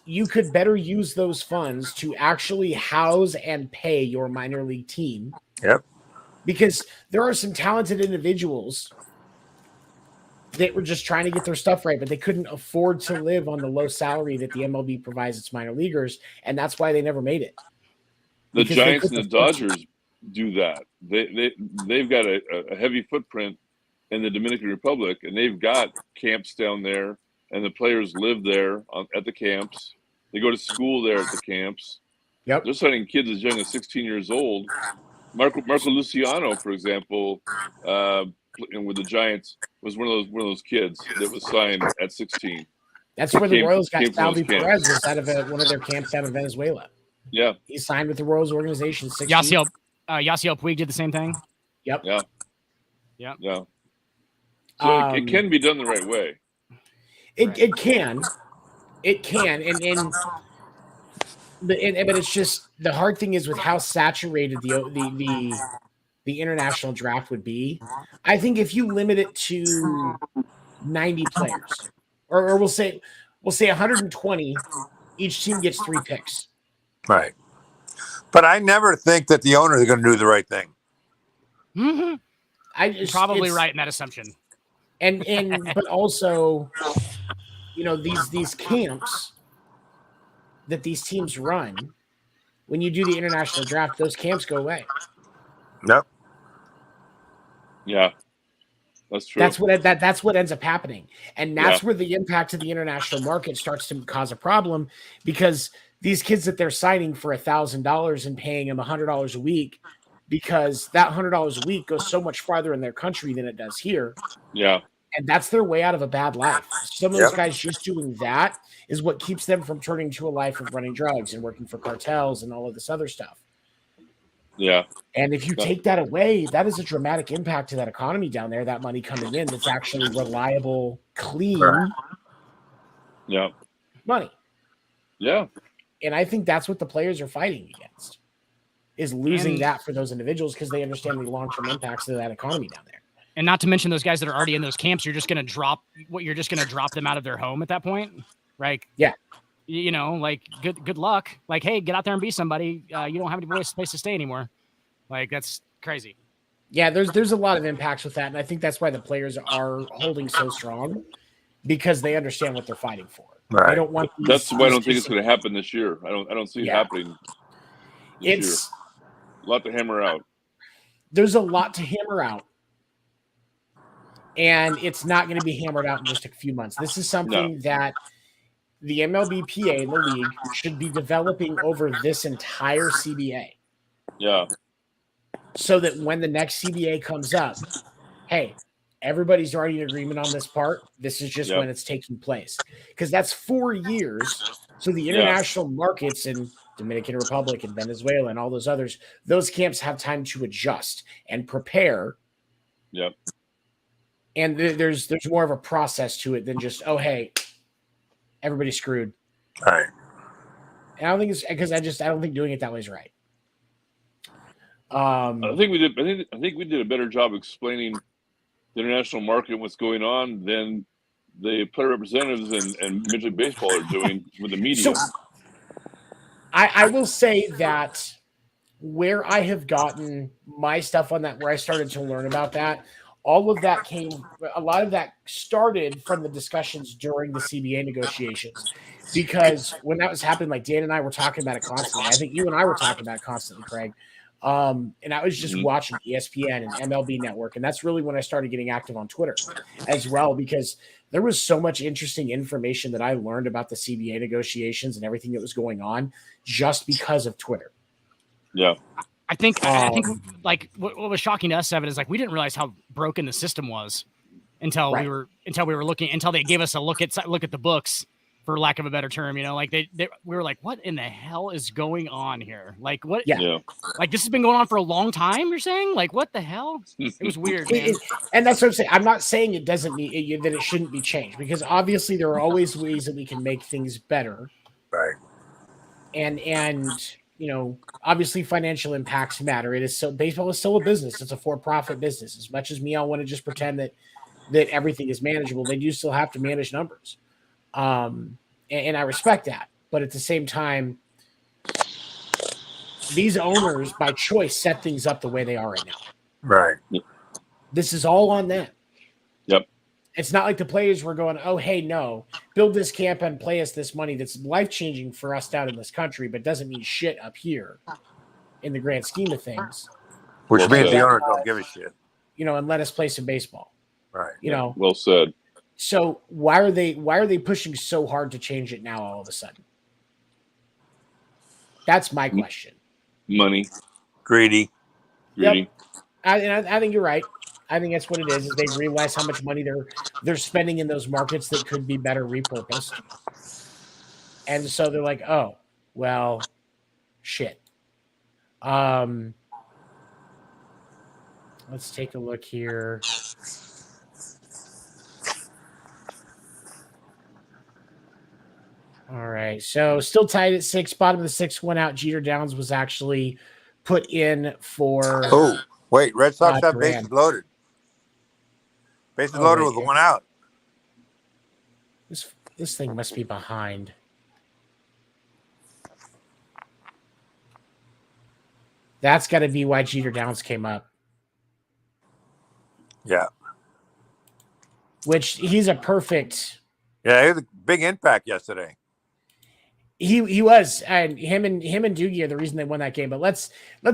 You could better use those funds to actually house and pay your minor league team. Yep. Because there are some talented individuals that were just trying to get their stuff right, but they couldn't afford to live on the low salary that the MLB provides its minor leaguers, and that's why they never made it. The Giants and the Dodgers do that. They've got a heavy footprint in the Dominican Republic, and they've got camps down there, and the players live there at the camps. They go to school there at the camps. Yep. They're signing kids as young as 16 years old. Marco Luciano, for example, with the Giants, was one of those kids that was signed at 16. That's where the Royals got Salvi Perez, was out of one of their camps down in Venezuela. Yeah. He signed with the Royals organization. Yasiel Puig did the same thing. Yep. Yeah. Yeah. Yeah. So it can be done the right way. It can. But it's just the hard thing is with how saturated the international draft would be. I think if you limit it to 90 players, or we'll say 120, each team gets 3 picks. Right. But I never think that the owners are going to do the right thing. Mm-hmm. You're probably right in that assumption. But also, these camps that these teams run, when you do the international draft, those camps go away. Yep. Yeah, that's true. That's what ends up happening, and that's where the impact of the international market starts to cause a problem, because these kids that they're signing for $1,000 and paying them $100 a week, because that $100 a week goes so much farther in their country than it does here. Yeah. And that's their way out of a bad life. Some of those guys just doing that is what keeps them from turning to a life of running drugs and working for cartels and all of this other stuff. Yeah. And if you take that away, that is a dramatic impact to that economy down there, that money coming in that's actually reliable, clean money. Yeah. And I think that's what the players are fighting against, is losing that for those individuals, because they understand the long-term impacts of that economy down there. And not to mention those guys that are already in those camps, you're just going to drop them out of their home at that point. Right. Yeah. Like good luck. Like, hey, get out there and be somebody. You don't have any place to stay anymore. Like, that's crazy. Yeah. There's a lot of impacts with that. And I think that's why the players are holding so strong, because they understand what they're fighting for. Right. I don't want that's why I don't think it's going to happen this year. I don't see it happening this year. A lot to hammer out. There's a lot to hammer out. And it's not going to be hammered out in just a few months. This is something that the MLBPA and the league should be developing over this entire CBA. Yeah. So that when the next CBA comes up, hey, everybody's already in agreement on this part. This is just when it's taking place. Because that's 4 years. So the international markets in Dominican Republic and Venezuela and all those others, those camps have time to adjust and prepare. Yep. And there's more of a process to it than just, oh, hey, everybody's screwed. All right. And I don't think it's because I don't think doing it that way is right. I think we did a better job explaining the international market and what's going on than the player representatives and Major League Baseball are doing with the media. So, I will say that where I have gotten my stuff on that, where I started to learn about that, all of that a lot of that started from the discussions during the CBA negotiations, because when that was happening, like Dan and I were talking about it constantly. I think you and I were talking about it constantly, Craig. And I was just watching ESPN and MLB Network. And that's really when I started getting active on Twitter as well, because there was so much interesting information that I learned about the CBA negotiations and everything that was going on just because of Twitter. Yeah. I think like what was shocking to us, Evan, is like we didn't realize how broken the system was until we were looking, until they gave us a look at the books for lack of a better term. Like we were like, what in the hell is going on here? Like what? Yeah. Like this has been going on for a long time. You're saying like what the hell? It was weird, man. And that's what I'm saying. I'm not saying it doesn't need that it shouldn't be changed, because obviously there are always ways that we can make things better. Right. And obviously financial impacts matter. Baseball is still a business. It's a for-profit business. As much as me, I want to just pretend that everything is manageable, they do still have to manage numbers. And I respect that. But at the same time, these owners by choice set things up the way they are right now. Right. This is all on them. Yep. It's not like the players were going, oh, hey, no, build this camp and play us this money that's life-changing for us down in this country, but doesn't mean shit up here in the grand scheme of things. Which means the owners don't give a shit. And let us play some baseball. Right. Well said. So why are they pushing so hard to change it now all of a sudden? That's my question. Money. Greedy. Yep. I think you're right. I think that's what it is they realize how much money they're spending in those markets that could be better repurposed. And so they're like, oh, well, shit. Let's take a look here. All right. So still tied at 6. Bottom of the 6th, one out. Jeter Downs was actually put in for. Oh, wait. Red Sox have bases loaded. Bases loaded with one out. This thing must be behind. That's got to be why Jeter Downs came up. Yeah. Which he's a perfect. Yeah, he had a big impact yesterday. He was, and him and Doogie are the reason they won that game. But let's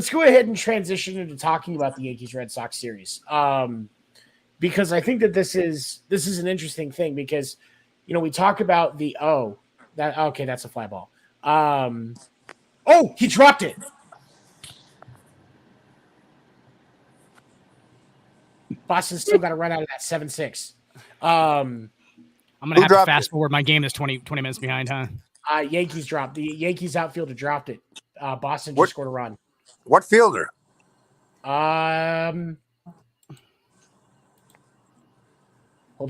go ahead and transition into talking about the Yankees Red Sox series. Because I think that this is an interesting thing, because we talk about that's a fly ball. He dropped it. Boston's still got to run out of that 7-6. I'm gonna have to fast forward my game. That's 20 minutes behind, huh? Yankees dropped. The Yankees outfielder dropped it. Boston just scored a run. What fielder? Hold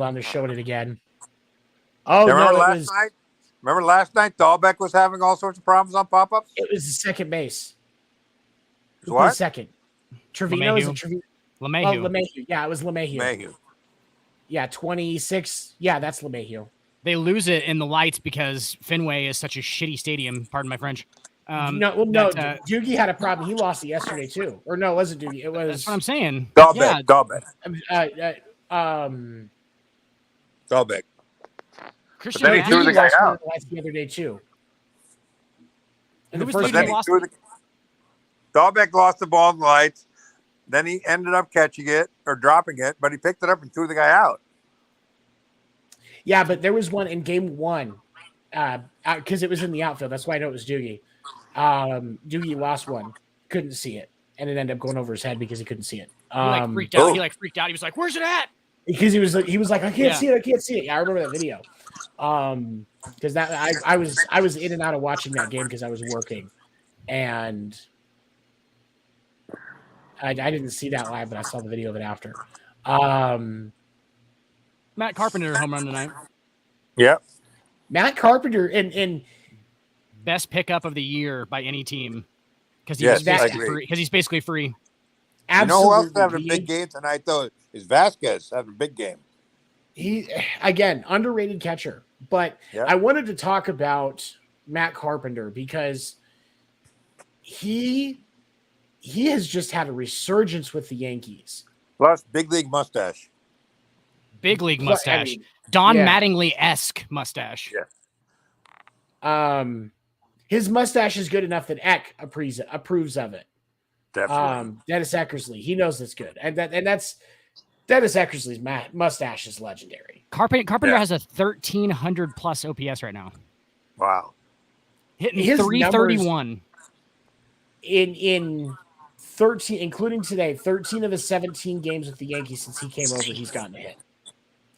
on, they're showing it again. Oh, remember night? Remember last night? Dahlbeck was having all sorts of problems on pop-ups. It was the second base. What? Second? Trevino? Is it Trevino? LeMahieu. Oh, LeMahieu. Yeah, it was LeMahieu. LeMahieu. Yeah, 26. Yeah, that's LeMahieu. They lose it in the lights because Fenway is such a shitty stadium. Pardon my French. Doogie had a problem. He lost it yesterday too. Or no, it wasn't Doogie. It was. That's what I'm saying. Dahlbeck. Dahlbeck. Christian, then he threw the guy out the other day too. Dahlbeck lost the ball in the lights. Then he ended up catching it or dropping it, but he picked it up and threw the guy out. Yeah, but there was one in game 1 because it was in the outfield. That's why I know it was Doogie. Doogie lost one, couldn't see it, and it ended up going over his head because he couldn't see it. He freaked out. He freaked out. He was like, "Where's it at?" Because he was like, "I can't see it. I can't see it." Yeah, I remember that video. Because I was in and out of watching that game because I was working, and I didn't see that live, but I saw the video of it after. Matt Carpenter home run tonight. Yep. Matt Carpenter and best pickup of the year by any team because he's basically free. Absolutely. You know who else having a big game tonight though? Is Vasquez having a big game. He again underrated catcher, but I wanted to talk about Matt Carpenter because he has just had a resurgence with the Yankees. Plus big league mustache. Big league mustache. Don Mattingly-esque mustache. Yeah. His mustache is good enough that Eck approves of it. Definitely. Dennis Eckersley, he knows it's good, and that's Dennis Eckersley's mustache is legendary. Carpenter has a 1,300 plus OPS right now. Wow. Hitting his 331 in 13, including today. 13 of his 17 games with the Yankees since he came over, he's gotten a hit.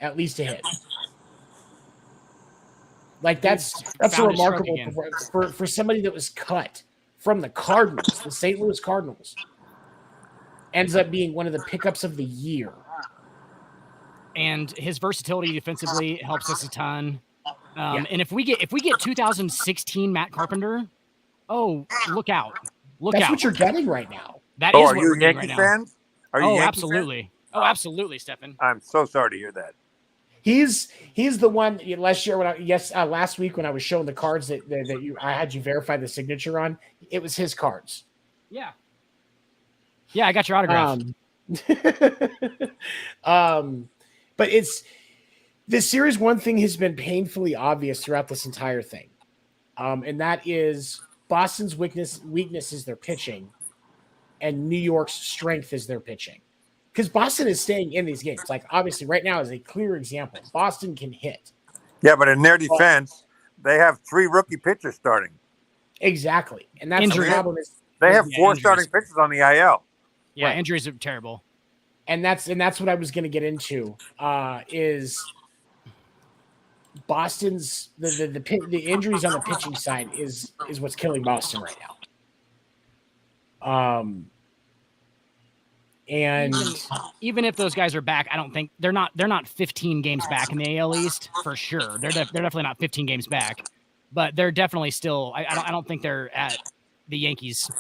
At least a hit. Like that's a remarkable performance for somebody that was cut from the Cardinals, the St. Louis Cardinals. Ends up being one of the pickups of the year. And his versatility defensively helps us a ton. And if we get 2016 Matt Carpenter, look out. That's what you're getting right now. That is what we're getting right now. Fans? Are you Yankee absolutely. Fans? Oh, absolutely, Stefan. I'm so sorry to hear that. He's the one last year last week when I was showing the cards that I had you verify the signature on. It was his cards. Yeah. Yeah, I got your autograph. But it's this series. One thing has been painfully obvious throughout this entire thing, and that is Boston's weakness is their pitching, and New York's strength is their pitching. Because Boston is staying in these games. Like, obviously, right now is a clear example. Boston can hit. Yeah, but in their defense, they have 3 rookie pitchers starting. Exactly. And that's the problem. They have 4 starting pitchers on the IL. Yeah, right. Injuries are terrible. And that's what I was going to get into is Boston's the injuries on the pitching side is what's killing Boston right now. And even if those guys are back, I don't think they're not 15 games back in the AL East for sure. They're definitely not 15 games back, but they're definitely still. I don't think they're at the Yankees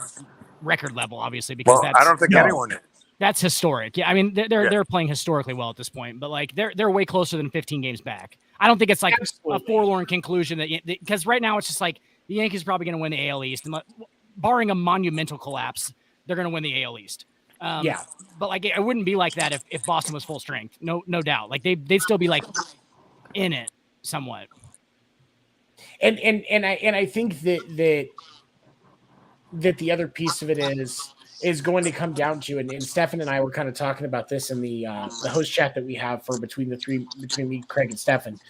record level, obviously, because I don't think anyone is. That's historic. Yeah, I mean they're playing historically well at this point, but like they're way closer than 15 games back. I don't think it's like a forlorn conclusion that because right now it's just like the Yankees are probably going to win the AL East, and barring a monumental collapse, they're going to win the AL East. But like it wouldn't be like that if Boston was full strength. No doubt. Like they'd still be like in it somewhat. And I think that the other piece of it is going to come down to, and Stefan and I were kind of talking about this in the host chat that we have for between me, Craig, and Stefan.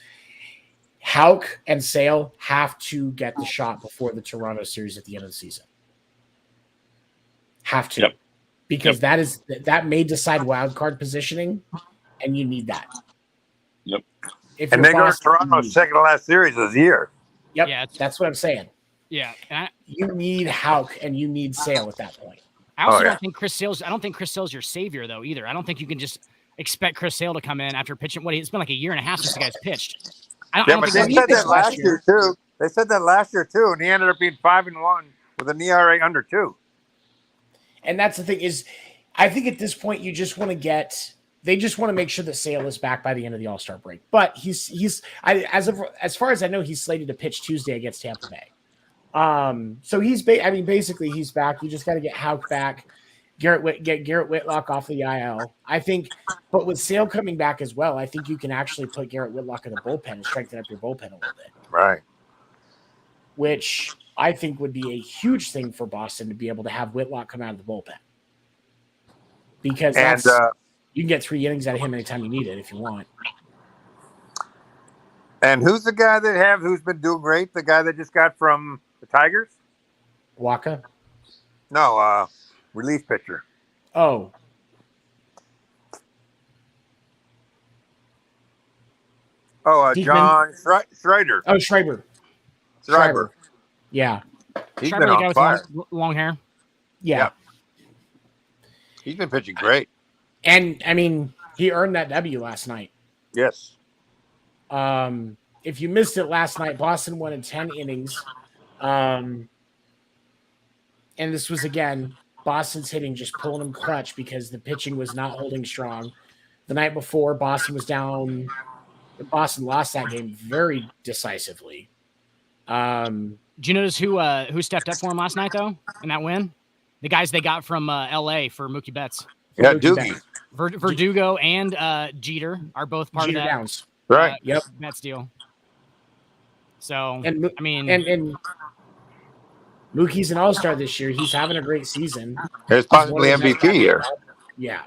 Houck and Sale have to get the shot before the Toronto series at the end of the season. Have to. Yep. Because that may decide wild card positioning, and you need that. Yep. And they go to Toronto's second to last series of the year. Yep. Yeah, that's what I'm saying. Yeah. You need Houck and you need Sale at that point. I also don't think Chris Sale's your savior though either. I don't think you can just expect Chris Sale to come in after pitching. It's been like a year and a half since the guy's pitched. But they said that last year too. They said that last year too, and he ended up being 5-1 with an ERA under 2. And that's the thing is, I think at this point you just want to they just want to make sure that Sale is back by the end of the All-Star break. But as far as I know, he's slated to pitch Tuesday against Tampa Bay. So basically he's back. You just got to get Houck back, get Garrett Whitlock off the IL. I think, but with Sale coming back as well, I think you can actually put Garrett Whitlock in the bullpen and strengthen up your bullpen a little bit. Right. Which I think would be a huge thing for Boston to be able to have Whitlock come out of the bullpen. Because you can get 3 innings out of him anytime you need it if you want. And who's the guy who's been doing great? The guy that just got from the Tigers? Waka? No, relief pitcher. Oh. John Schreiber. Oh, Schreiber. Yeah. He's been on fire. Long hair. Yeah. He's been pitching great. And, I mean, he earned that W last night. Yes. If you missed it last night, Boston won in 10 innings. And this was, again, Boston's hitting just pulling them clutch because the pitching was not holding strong. The night before, Boston was down. Boston lost that game very decisively. Do you notice who stepped up for him last night, though, in that win? The guys they got from L.A. for Mookie Betts. Yeah, Doogie. Verdugo and Jeter are both part Jeter of that. Downs. Right. Yep. Betts deal. So, and Mookie's an all-star this year. He's having a great season. There's possibly MVP here. Yeah.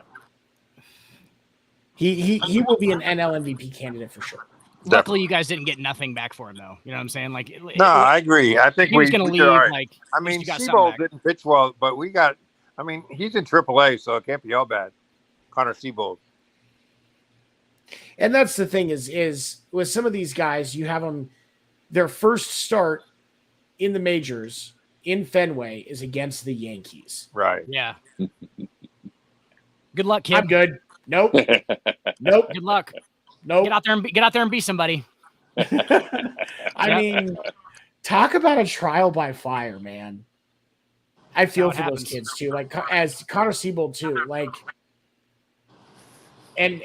He will be an NL MVP candidate for sure. Luckily, you guys didn't get nothing back for him, though. You know what I'm saying? Like, I agree. I think he was going to leave. Right. Like, I mean, Seabold didn't pitch well, but we got. I mean, he's in AAA, so it can't be all bad. Connor Seabold. And that's the thing is with some of these guys, you have them. their first start in the majors in Fenway is against the Yankees. Right. Yeah. Good luck, kid. I'm good. Nope. Nope. Good luck. Nope. Get out there and be somebody. I mean, talk about a trial by fire, man. I feel for those kids too. Like as Connor Siebold too. Like, and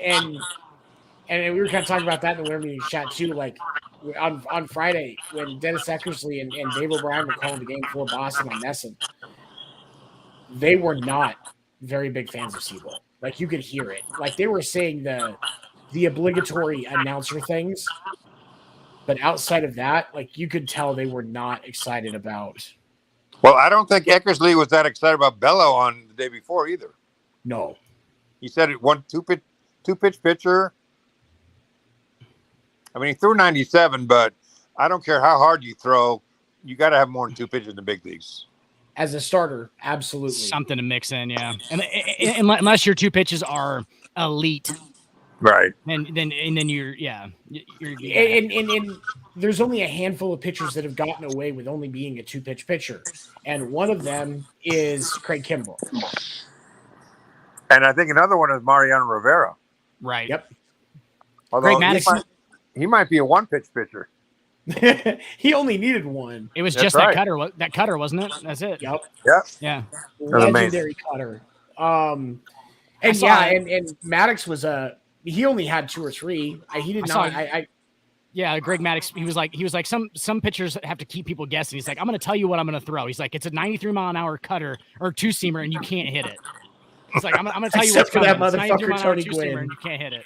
we were kind of talking about that in the winter meeting chat too. Like on Friday when Dennis Eckersley and Dave O'Brien were calling the game for Boston on Nesson, they were not very big fans of Siebold. Like you could hear it. Like they were saying the obligatory announcer things, but outside of that, like you could tell they were not excited about. Well, I don't think Eckersley was that excited about Bello on the day before either. No, he said it one two pitch pitcher. I mean, he threw 97, but I don't care how hard you throw, you got to have more than 2 pitches in the big leagues. As a starter, absolutely something to mix in, yeah. And unless your 2 pitches are elite, right? And then you're and there's only a handful of pitchers that have gotten away with only being a 2-pitch pitcher, and one of them is Craig Kimbrell. And I think another one is Mariano Rivera. Right. Yep. Although he might be a 1-pitch pitcher. He only needed one. It was just that cutter, wasn't it? That's it. Yep. Yeah. Legendary cutter. And Maddox was he only had 2 or 3. He did not. Yeah, Greg Maddux, he was like some pitchers have to keep people guessing. He's like, I'm going to tell you what I'm going to throw. He's like, it's a 93-mile-an-hour cutter or 2-seamer, and you can't hit it. He's like, I'm going to tell you what's coming. That motherfucker, Tony Gwynn. And you can't hit it.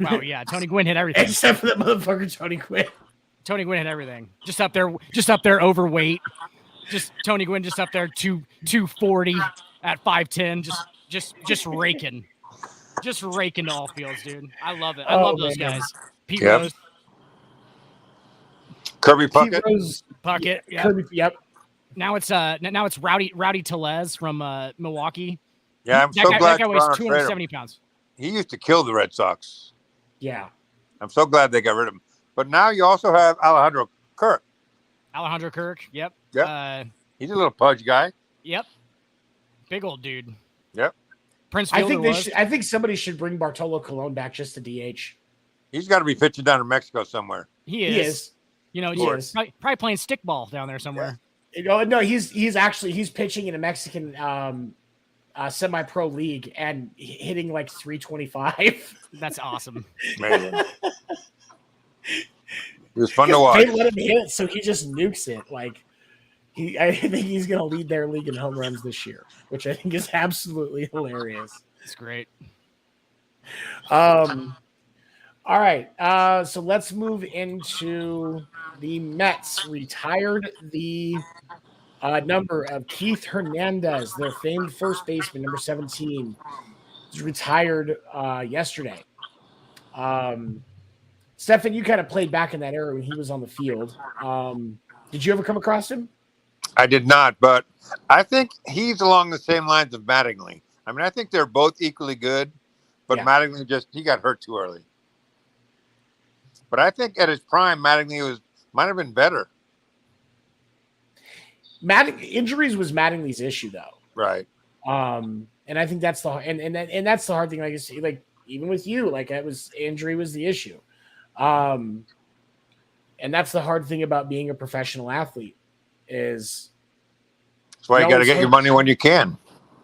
Wow, yeah, Tony Gwynn hit everything. Except for that motherfucker, Tony Gwynn. Tony Gwynn hit everything. Just up there overweight. Just Tony Gwynn just up there 240 at 5'10", just raking. Just raking to all fields, dude. I love it. I love those guys. Pete Rose. Kirby Puckett. Puckett. Yep. Kirby, yep. Now it's Rowdy Tellez from Milwaukee. Yeah, I'm so glad that guy weighs 270 pounds. He used to kill the Red Sox. Yeah. I'm so glad they got rid of him. But now you also have Alejandro Kirk. Yep. Yep. He's a little pudge guy. Yep. Big old dude. Yep. Prince I Fielder think somebody should bring Bartolo Colon back just to DH. He's got to be pitching down in Mexico somewhere. He is. You know, he's probably playing stickball down there somewhere. Yeah. No, he's pitching in a Mexican semi-pro league and hitting like 325. That's awesome. Man. It was fun to watch. They let him hit it, so he just nukes it. Like I think he's going to lead their league in home runs this year, which I think is absolutely hilarious. It's great. All right, so let's move into the Mets. Retired the number of Keith Hernandez, their famed first baseman, number 17, was retired yesterday. Stefan, you kind of played back in that era when he was on the field. Did you ever come across him? I did not, but I think he's along the same lines of Mattingly. I mean, I think they're both equally good, but Mattingly he got hurt too early. But I think at his prime, Mattingly might have been better. Injuries was Mattingly's issue, though. Right. And I think that's and that's the hard thing. Like I say, like even with you, like injury was the issue. And that's the hard thing about being a professional athlete is that's why you got to get your money when you can.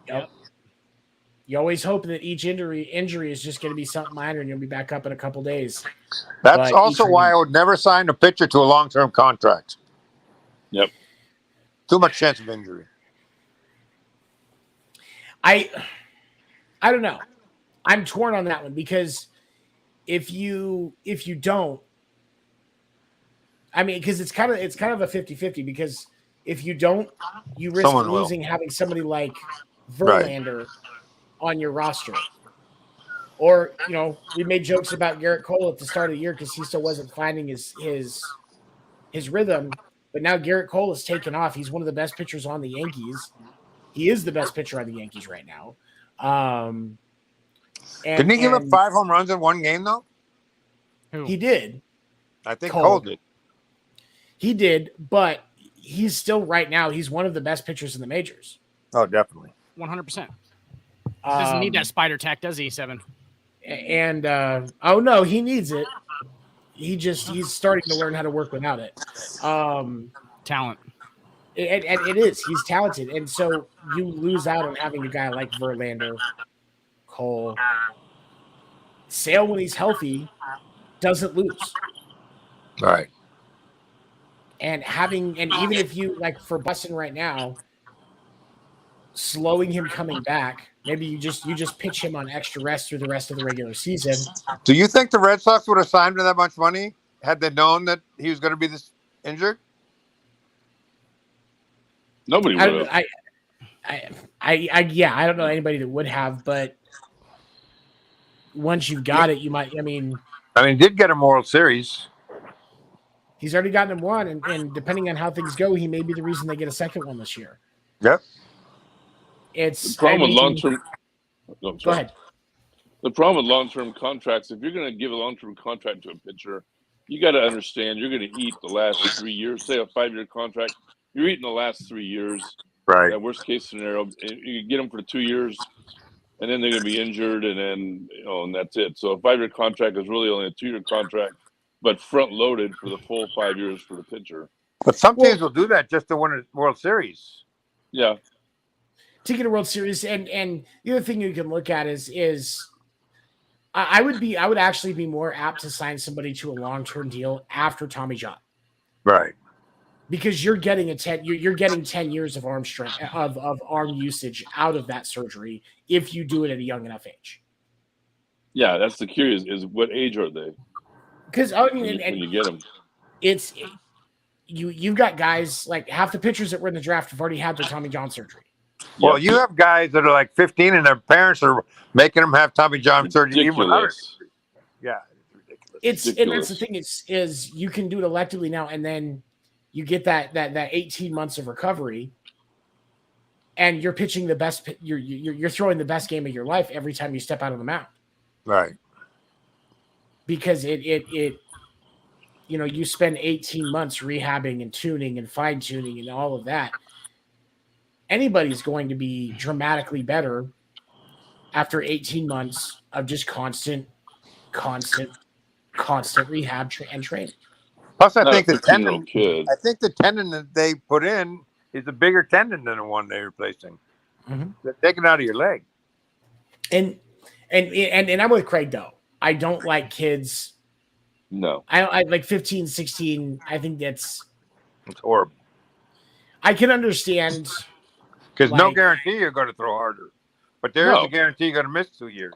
Yep. You always hope that each injury is just going to be something minor and you'll be back up in a couple days. That's also why I would never sign a pitcher to a long-term contract. Yep. Too much chance of injury. I don't know. I'm torn on that one because if you don't, I mean, because it's kind of a 50-50 because if you don't, you risk losing having somebody like Verlander on your roster. Or, we made jokes about Garrett Cole at the start of the year because he still wasn't finding his rhythm. But now Garrett Cole has taken off. He's one of the best pitchers on the Yankees. He is the best pitcher on the Yankees right now. Didn't he give up 5 home runs in one game, though? He did. I think Cole did. He did, but he's still right now. He's one of the best pitchers in the majors. Oh, definitely. 100%. Doesn't need that spider tack, does he, Seven? And oh no, he needs it. He's starting to learn how to work without it. Talent. And it is. He's talented. And so you lose out on having a guy like Verlander, Cole. Sale, when he's healthy, doesn't lose. All right. And even if you, like for Boston right now, slowing him coming back, maybe you just pitch him on extra rest through the rest of the regular season. Do you think the Red Sox would have signed him that much money had they known that he was going to be this injured? Nobody would have. I don't know anybody that would have, but once you've got it, you might. I mean, he did get a World Series. He's already gotten him one, and depending on how things go, he may be the reason they get a second one this year. Yep. It's the problem with long-term. Go ahead. The problem with long-term contracts, if you're going to give a long-term contract to a pitcher, you got to understand you're going to eat the last 3 years. Say a 5-year contract, you're eating the last 3 years. Right. That worst case scenario, you get them for 2 years, and then they're going to be injured, and then and that's it. So a 5-year contract is really only a 2-year contract, but front-loaded for the full 5 years for the pitcher. But some teams will do that just to win a World Series. Yeah. To get a World Series, and the other thing you can look at is I would actually be more apt to sign somebody to a long-term deal after Tommy John. Right. Because you're getting you're getting 10 years of arm strength of arm usage out of that surgery if you do it at a young enough age. Yeah, that's the curious is what age are they? Because when you get them, you've got guys like half the pitchers that were in the draft have already had their Tommy John surgery. Well, you have guys that are like 15 and their parents are making them have Tommy John surgery. Even without it. Yeah, it's ridiculous. And that's the thing is you can do it electively now, and then you get that 18 months of recovery, and you're pitching the best. You're throwing the best game of your life every time you step out on the mound. Right. Because you spend 18 months rehabbing and tuning and fine tuning and all of that. Anybody's going to be dramatically better after 18 months of just constant rehab and training. Plus, I think the tendon that they put in is a bigger tendon than the one they're replacing. Mm-hmm. They're taking it out of your leg. And I'm with Craig though. I don't like kids. No, I like 15, 16. I think it's horrible. I can understand. Because no guarantee you're going to throw harder. But there is a guarantee you're going to miss 2 years.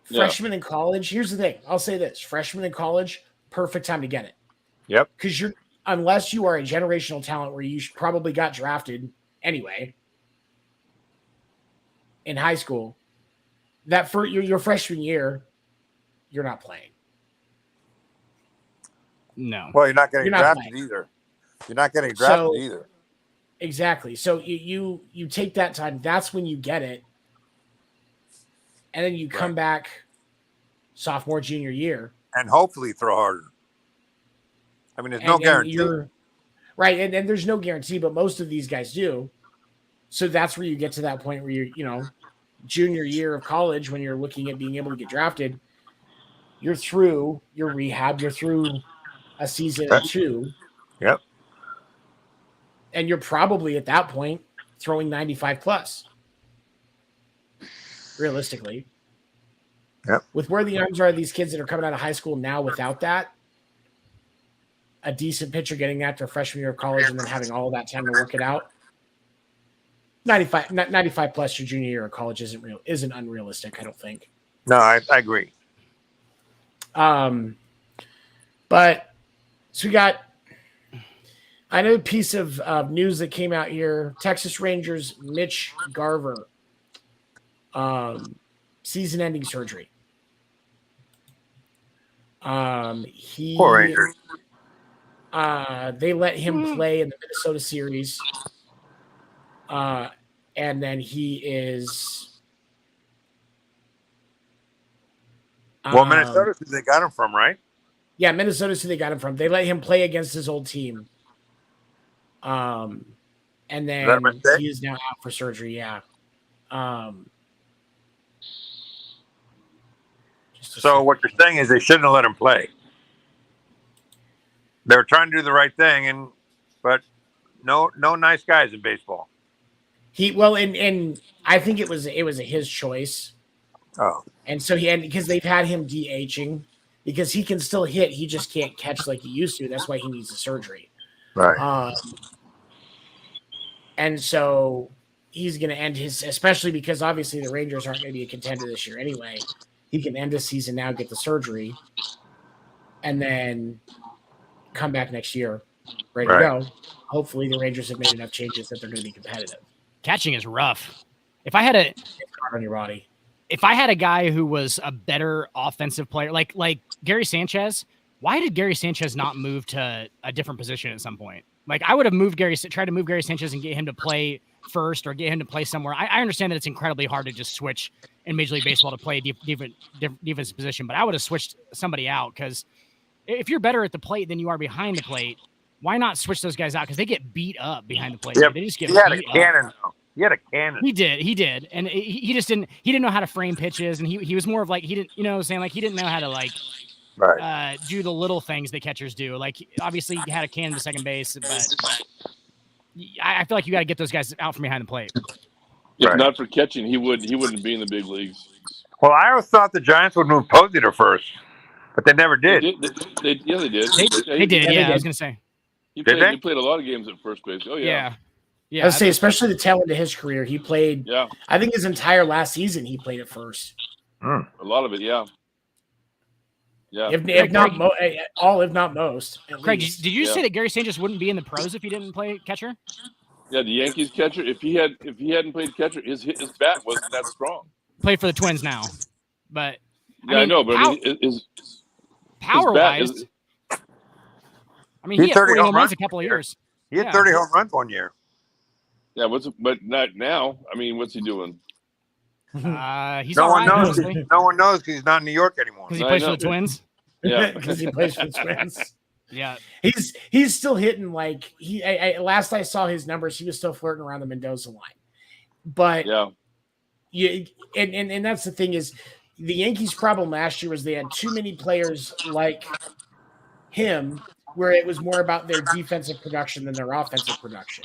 Freshman in college, here's the thing. I'll say this. Freshman in college, perfect time to get it. Yep. Because unless you are a generational talent where you probably got drafted anyway in high school, that for your freshman year, you're not playing. No. Well, you're not getting drafted either. You're not getting drafted either. Exactly. So you take that time. That's when you get it. And then you come back sophomore, junior year. And hopefully throw harder. I mean, there's no guarantee. Right. And there's no guarantee, but most of these guys do. So that's where you get to that point where you're, junior year of college, when you're looking at being able to get drafted, you're through your rehab. You're through a season or two. Yep. And you're probably at that point throwing 95 plus. Realistically. Yep. With where the arms are of these kids that are coming out of high school now without that, a decent pitcher getting that to a freshman year of college and then having all that time to work it out. 95 plus your junior year of college isn't unrealistic, I don't think. No, I agree. But so we got another piece of news that came out here. Texas Rangers Mitch Garver, season-ending surgery. Poor Rangers. They let him play in the Minnesota series. And then he is. Well, Minnesota's who they got him from, right? Yeah, Minnesota's who they got him from. They let him play against his old team And then he is now out for surgery. Yeah. So what you're saying is they shouldn't have let him play. They were trying to do the right thing, but no nice guys in baseball. And I think it was his choice. Oh. And so because they've had him DHing because he can still hit, he just can't catch like he used to. That's why he needs the surgery. Right. And so he's going to end especially because obviously the Rangers aren't going to be a contender this year anyway. He can end the season now, get the surgery, and then come back next year, ready to go. Hopefully the Rangers have made enough changes that they're going to be competitive. Catching is rough. If I had a on your body. If I had a guy who was a better offensive player, like Gary Sanchez, why did Gary Sanchez not move to a different position at some point? Like I would have tried to move Gary Sanchez and get him to play first or get him to play somewhere. I understand that it's incredibly hard to just switch in Major League Baseball to play a different defensive position, but I would have switched somebody out because if you're better at the plate than you are behind the plate, why not switch those guys out? Because they get beat up behind the plate. Yep. They just get he had beat a cannon. up. He had a cannon. He did. And he just didn't know how to frame pitches. And he was more of like, he didn't, you know what I'm saying? Like he didn't know how to do the little things that catchers do. Like obviously he had a cannon to second base, but I feel like you got to get those guys out from behind the plate. If not for catching, he wouldn't be in the big leagues. Well, I always thought the Giants would move Posey to first, but they never did. They did. They did. Yeah, I was gonna say. He played a lot of games at first base. Oh yeah. Yeah. I'd say especially the tail end of his career, he played. Yeah. I think his entire last season he played at first. A lot of it, yeah. Yeah. If not most. Craig, did you say that Gary Sanchez wouldn't be in the pros if he didn't play catcher? Yeah, the Yankees catcher. If he hadn't played catcher, his bat wasn't that strong. Played for the Twins now, but I know, but his power wise, he had 40 home runs a couple of years. He had 30 home runs one year. Yeah, but not now. What's he doing? He's no one knows. No one knows because he's not in New York anymore. Because he plays for the Twins. Yeah, because he plays for the Twins. Yeah, he's still hitting like last I saw his numbers, he was still flirting around the Mendoza line. But and that's the thing is the Yankees' problem last year was they had too many players like him, where it was more about their defensive production than their offensive production.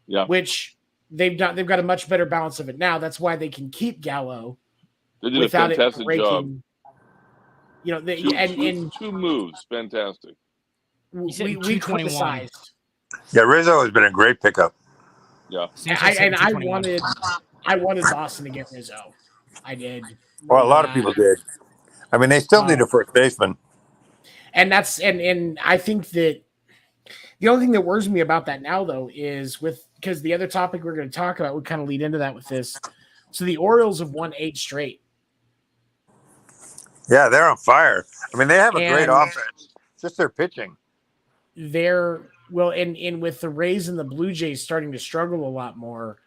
Yeah, which they've got a much better balance of it now. That's why they can keep Gallo without it breaking. Job. You know, two moves, fantastic. We criticized. Yeah, Rizzo has been a great pickup. Yeah, I wanted Boston to get Rizzo. I did. Well, a lot of people did. They still need a first baseman. And that's and I think that the only thing that worries me about that now though is because the other topic we're going to talk about would kind of lead into that with this. So the Orioles have won 8 straight. Yeah, they're on fire. They have a great offense. It's just their pitching. And with the Rays and the Blue Jays starting to struggle a lot more,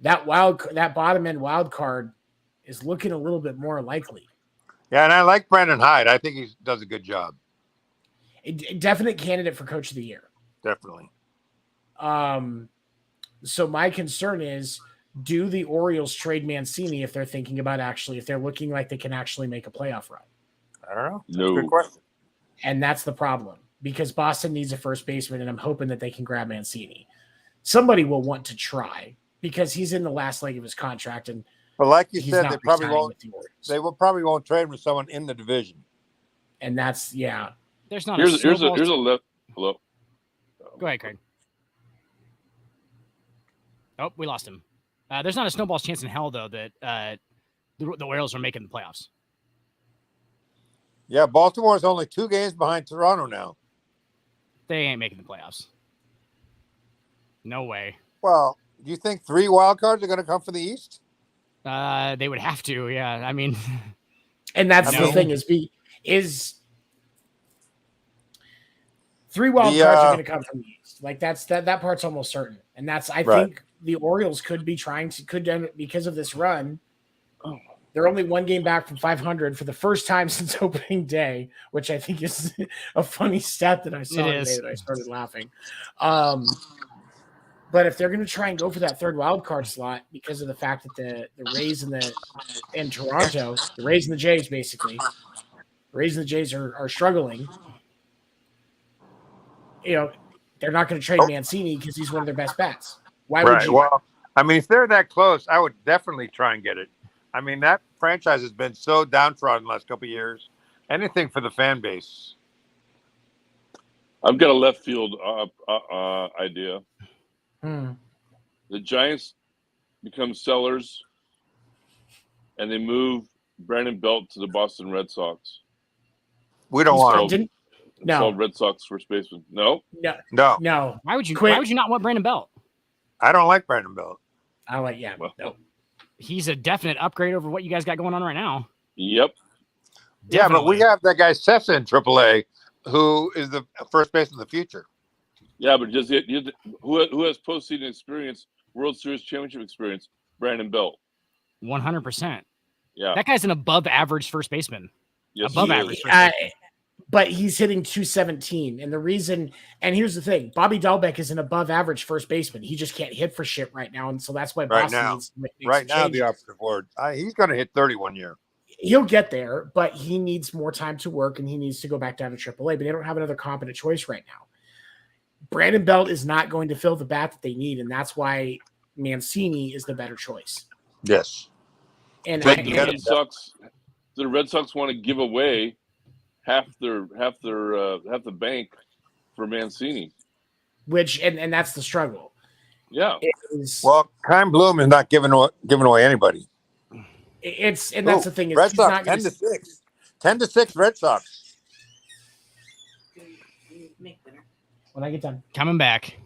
that bottom end wild card is looking a little bit more likely. Yeah, and I like Brandon Hyde. I think he does a good job. A definite candidate for Coach of the Year. Definitely. So my concern is, do the Orioles trade Mancini if they're thinking about if they're looking like they can actually make a playoff run? I don't know. No. Good question. And that's the problem because Boston needs a first baseman, and I'm hoping that they can grab Mancini. Somebody will want to try because he's in the last leg of his contract, and like you said, they probably won't. They probably won't trade with someone in the division. And that's There's not. Here's a left. Hello. Go ahead, Craig. Oh, we lost him. There's not a snowball's chance in hell, though, that the Orioles are making the playoffs. Yeah, Baltimore's only 2 games behind Toronto now. They ain't making the playoffs. No way. Well, do you think 3 wild cards are going to come from the East? They would have to, yeah. And that's the thing is 3 wild cards are going to come from the East. Like that part's almost certain. And that's I think the Orioles could be trying to because of this run. They're only one game back from 500 for the first time since opening day, which I think is a funny stat that I saw today that I started laughing. But if they're going to try and go for that third wild card slot because of the fact that the Rays and Toronto, the Rays and the Jays basically, the Rays and the Jays are struggling. They're not going to trade Mancini because he's one of their best bets. Why would you? Well, I mean, if they're that close, I would definitely try and get it. I mean, that franchise has been so downtrodden the last couple of years. Anything for the fan base. I've got a left field idea. The Giants become sellers, and they move Brandon Belt to the Boston Red Sox. We don't want him. No. Red Sox first baseman. No. Why would you not want Brandon Belt? I don't like Brandon Belt. No. He's a definite upgrade over what you guys got going on right now. Yep. Definitely. Yeah, but we have that guy Stefan in AAA, who is the first baseman of the future. Yeah, but who has postseason experience, World Series championship experience? Brandon Belt. 100%. Yeah, that guy's an above average first baseman. Yes, above average. But he's hitting 217, and the reason, and here's the thing: Bobby Dahlbeck is an above average first baseman. He just can't hit for shit right now, and so that's why Boston needs the operative word. He's going to hit 30 one year. He'll get there, but he needs more time to work, and he needs to go back down to AAA. But they don't have another competent choice right now. Brandon Belt is not going to fill the bat that they need, and that's why Mancini is the better choice. Yes. And the Red Sox want to give away half the bank for Mancini, and that's the struggle. Yeah. Well, Kyle Bloom is not giving away anybody. That's the thing. Red Sox 10-6. 10-6 Red Sox. When I get done. Coming back.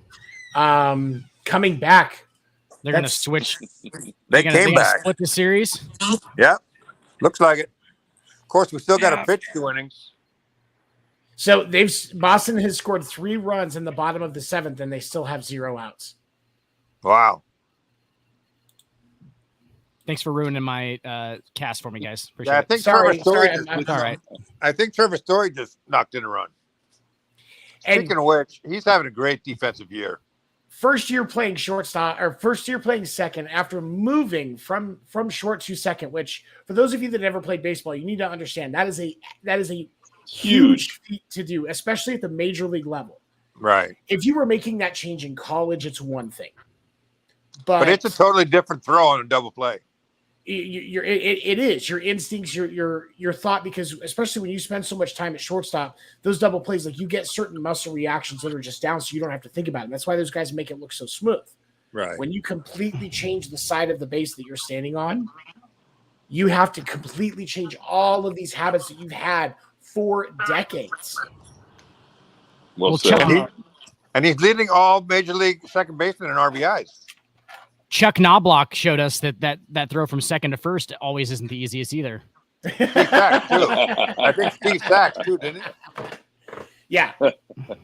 Coming back. They're going to switch. They came back. Split the series? Yeah. Looks like it. Of course, we still got to pitch 2 innings. So Boston has scored 3 runs in the bottom of the 7th, and they still have 0 outs. Wow. Thanks for ruining my cast for me, guys. Appreciate it. I think Trevor Story just knocked in a run. Speaking of which, he's having a great defensive year. First year playing shortstop, or first year playing second after moving from short to second, which for those of you that never played baseball, you need to understand that is a huge feat to do, especially at the major league level. Right. If you were making that change in college, it's one thing. But it's a totally different throw on a double play. It is your instincts, your thought, because especially when you spend so much time at shortstop, those double plays, like you get certain muscle reactions that are just down, so you don't have to think about it. That's why those guys make it look so smooth. Right. When you completely change the side of the base that you're standing on, you have to completely change all of these habits that you've had for decades. Well said. And he's leading all major league second basemen in RBIs. Chuck Knobloch showed us that throw from second to first always isn't the easiest either. Steve Sachs, too. I think Steve Sachs, too, didn't he? Yeah.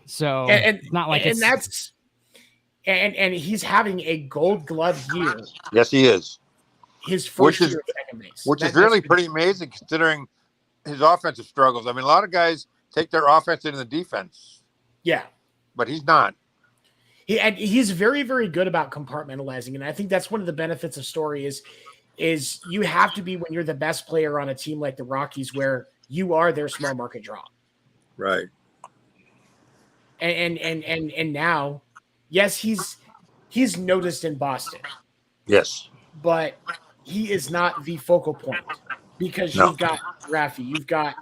So and not like and that's and he's having a Gold Glove year. Yes, he is. His first year at second base. Which is really pretty amazing considering his offensive struggles. I mean, a lot of guys take their offense into the defense. Yeah. But he's not. He's very, very good about compartmentalizing. And I think that's one of the benefits of Story is you have to be when you're the best player on a team like the Rockies where you are their small market draw. Right. And now, yes, he's noticed in Boston. Yes. But he is not the focal point because you've got Rafi, you've got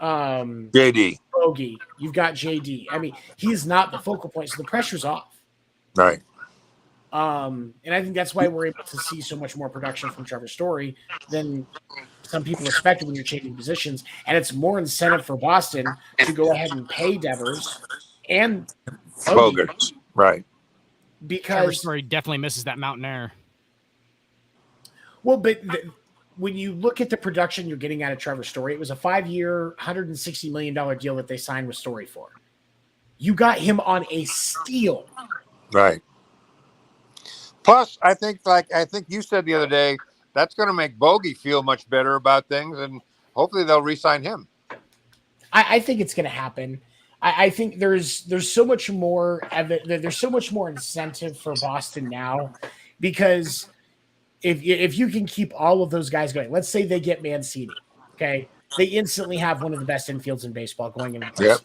JD. Bogey, you've got JD. I mean, he's not the focal point, so the pressure's off. Right. And I think that's why we're able to see so much more production from Trevor Story than some people expected when you're changing positions. And it's more incentive for Boston to go ahead and pay Devers and Bogarts. Right. Because Trevor Story definitely misses that mountain air. Well, but when you look at the production you're getting out of Trevor Story, it was a 5-year, $160 million deal that they signed with Story for. You got him on a steal. Right. Plus, I think you said the other day that's going to make Bogey feel much better about things, and hopefully they'll re-sign him. I think it's going to happen. I think there's so much more there's so much more incentive for Boston now, because if you can keep all of those guys going, let's say they get Mancini, okay, they instantly have one of the best infields in baseball going into the Yep.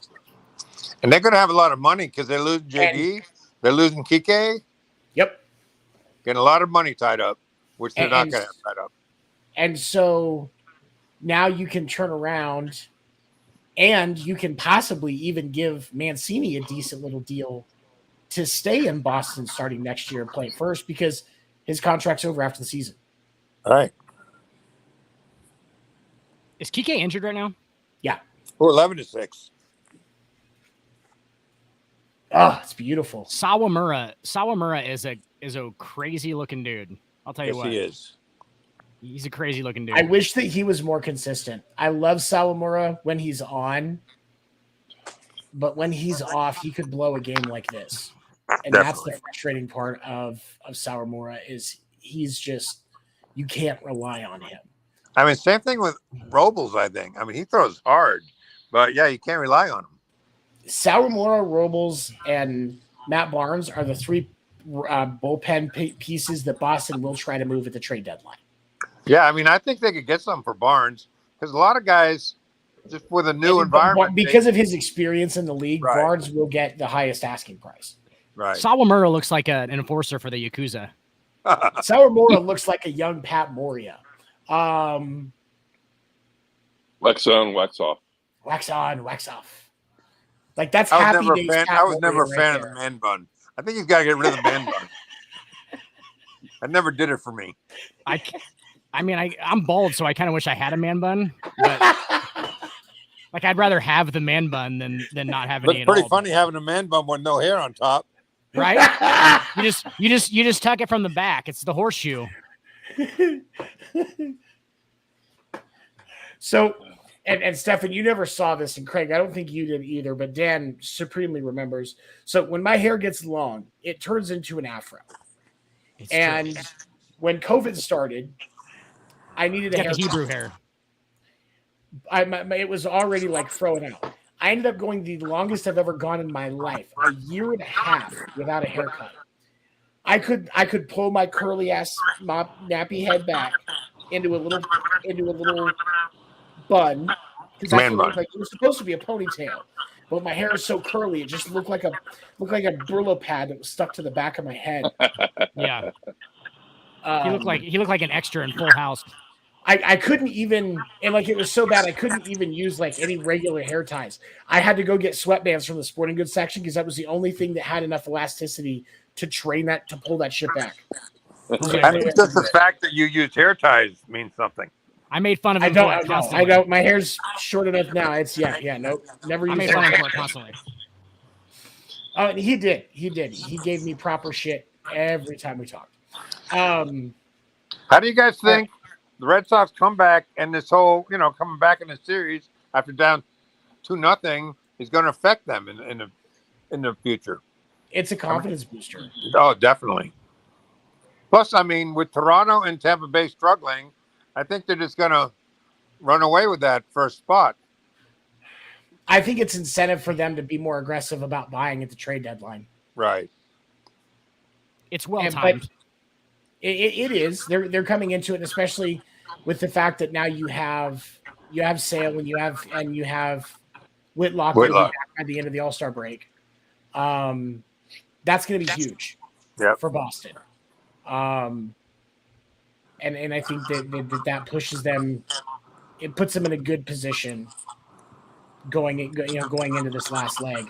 And they're going to have a lot of money because they're losing JD, they're losing Kike. Yep. Getting a lot of money tied up, which they're not going to have tied up. And so now you can turn around and you can possibly even give Mancini a decent little deal to stay in Boston starting next year and play first, because his contract's over after the season. All right. Is Kike injured right now? Yeah. We're 11-6. Oh, it's beautiful. Sawamura is a crazy looking dude. I'll tell you what. He is. He's a crazy looking dude. I wish that he was more consistent. I love Sawamura when he's on, but when he's off, he could blow a game like this. And That's the frustrating part of Sawamura is he's just, you can't rely on him. I mean, same thing with Robles, I think. I mean, he throws hard, but yeah, you can't rely on him. Sawamura, Robles, and Matt Barnes are the three bullpen pieces that Boston will try to move at the trade deadline. Yeah, I mean, I think they could get something for Barnes, because a lot of guys, just with a new environment. Because of his experience in the league, right. Barnes will get the highest asking price. Right. Sawamura looks like an enforcer for the Yakuza. Sawamura looks like a young Pat Moria. Wax on, wax off. Wax on, wax off. Like, that's I happy days. I was never a fan of the man bun. I think he's got to get rid of the man bun. I never did it for me. I'm bald, so I kind of wish I had a man bun. But like, I'd rather have the man bun than not have any. It's pretty funny having a man bun with no hair on top. Right? you just tuck it from the back. It's the horseshoe. So, and Stefan, you never saw this, and Craig, I don't think you did either, but Dan supremely remembers. So when my hair gets long, it turns into an afro. And when COVID started, I needed a haircut. Hebrew hair. It was already like throwing out. I ended up going the longest I've ever gone in my life, a year and a half without a haircut. I could pull my curly ass nappy head back into a little bun, because I looked like it was supposed to be a ponytail, but my hair is so curly it just looked like a Brillo pad that was stuck to the back of my head. Yeah, he looked like an extra in Full House. I couldn't even, and like it was so bad I couldn't even use like any regular hair ties. I had to go get sweatbands from the sporting goods section because that was the only thing that had enough elasticity to pull that shit back. I think just the fact that you used hair ties means something. I made fun of him. I don't. My hair's short enough now. It's nope. Never. I made fun of him constantly. Oh, and he did. He gave me proper shit every time we talked. How do you guys think the Red Sox come back and this whole, coming back in the series after down 2-0 is going to affect them in the future? It's a confidence booster. Oh, definitely. Plus, I mean, with Toronto and Tampa Bay struggling, I think they're just going to run away with that first spot. I think it's incentive for them to be more aggressive about buying at the trade deadline. Right. It's well timed. It is. They're coming into it, and especially with the fact that now you have Sale and you have Whitlock at the end of the All-Star break. That's going to be huge for Boston. And I think that pushes them. It puts them in a good position going into this last leg.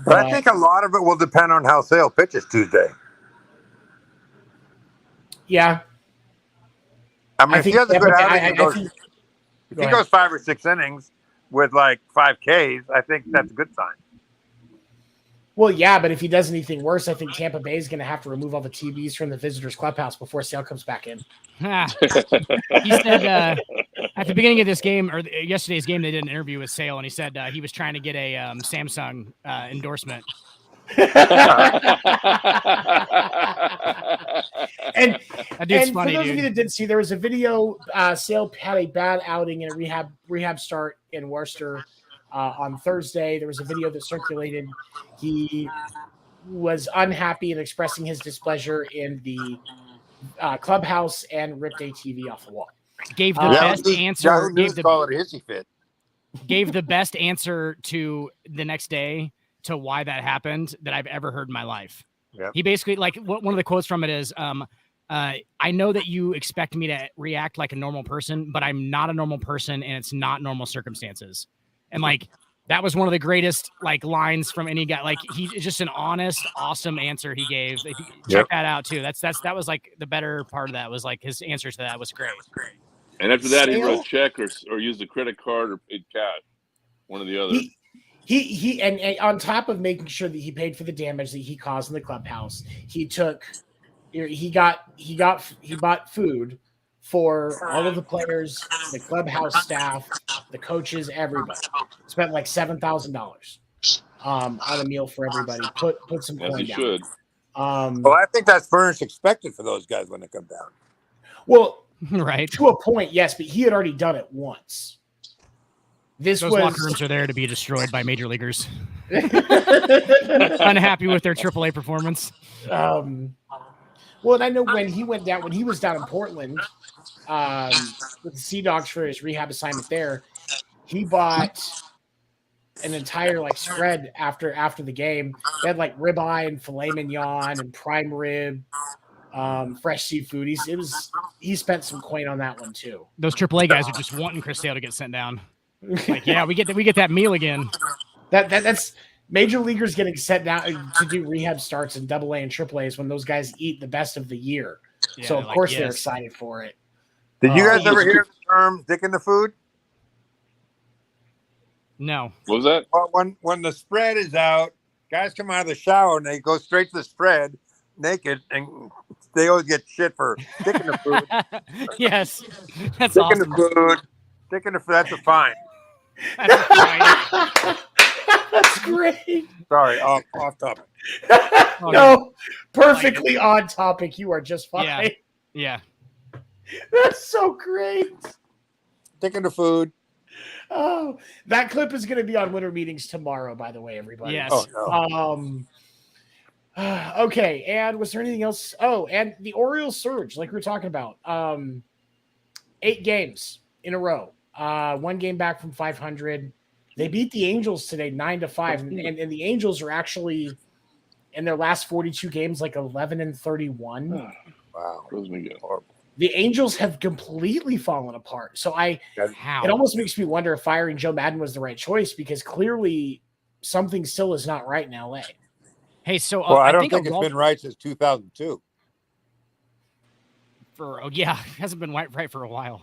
But I think a lot of it will depend on how Sale pitches Tuesday. Yeah. I mean, if he has a good outing, if he goes 5 or 6 innings with like 5 Ks, I think that's a good sign. Well, yeah, but if he does anything worse, I think Tampa Bay is going to have to remove all the TVs from the visitors' clubhouse before Sale comes back in. He said at the beginning of this game, or yesterday's game, they did an interview with Sale, and he said he was trying to get a Samsung endorsement. and that dude's and funny, for those dude. of you that didn't see, there was a video. Sale had a bad outing in a rehab start in Worcester on Thursday. There was a video that circulated. He was unhappy and expressing his displeasure in the clubhouse and ripped a TV off the wall. Gave the best answer. Call it a hissy fit. Gave the best answer to the next day to why that happened that I've ever heard in my life. Yep. He basically, like, one of the quotes from it is, I know that you expect me to react like a normal person, but I'm not a normal person and it's not normal circumstances. And like, that was one of the greatest like lines from any guy. Like, he's just an honest, awesome answer he gave. If you check that out too. That was like the better part of that was like his answer to that was great. And after that, he wrote a check or used a credit card or paid cash, one or the other. He and on top of making sure that he paid for the damage that he caused in the clubhouse, he bought food for all of the players, the clubhouse staff, the coaches, everybody. Spent like $7,000 on a meal for everybody. Put some coin down. Should. Well, I think that's furnished expected for those guys when they come down. Well, right, to a point, yes, but he had already done it once. Those locker rooms are there to be destroyed by major leaguers. Unhappy with their AAA performance. Well, and I know when he was down in Portland with the Sea Dogs for his rehab assignment there, he bought an entire like spread after the game. They had like ribeye and filet mignon and prime rib, fresh seafood. He spent some coin on that one too. Those AAA guys are just wanting Chris Sale to get sent down. Like, yeah, we get that meal again. That's major leaguers getting set down to do rehab starts in AA and AAAs when those guys eat the best of the year. Yeah, so of course they're excited for it. Did you guys ever hear the term "dick in the food"? No. What was that? Well, when the spread is out, guys come out of the shower and they go straight to the spread naked, and they always get shit for dick in the food. Yes, that's dick awesome. in the food. Dick in the food. That's a fine. That's great. Sorry, off topic. No, perfectly on topic. You are just fine. Yeah. That's so great. Dick in the food. Oh, that clip is going to be on Winter Meetings tomorrow, by the way, everybody. Yes. Oh, no. Okay, and was there anything else? Oh, and the Orioles surge, like we were talking about. 8 games in a row. 1 game back from 500. They beat the Angels today 9-5, and the Angels are actually in their last 42 games like 11-31. Wow, horrible. The Angels have completely fallen apart. So it almost makes me wonder if firing Joe Madden was the right choice, because clearly something still is not right in LA. Hey, so I don't think it's been right since 2002. It hasn't been right for a while.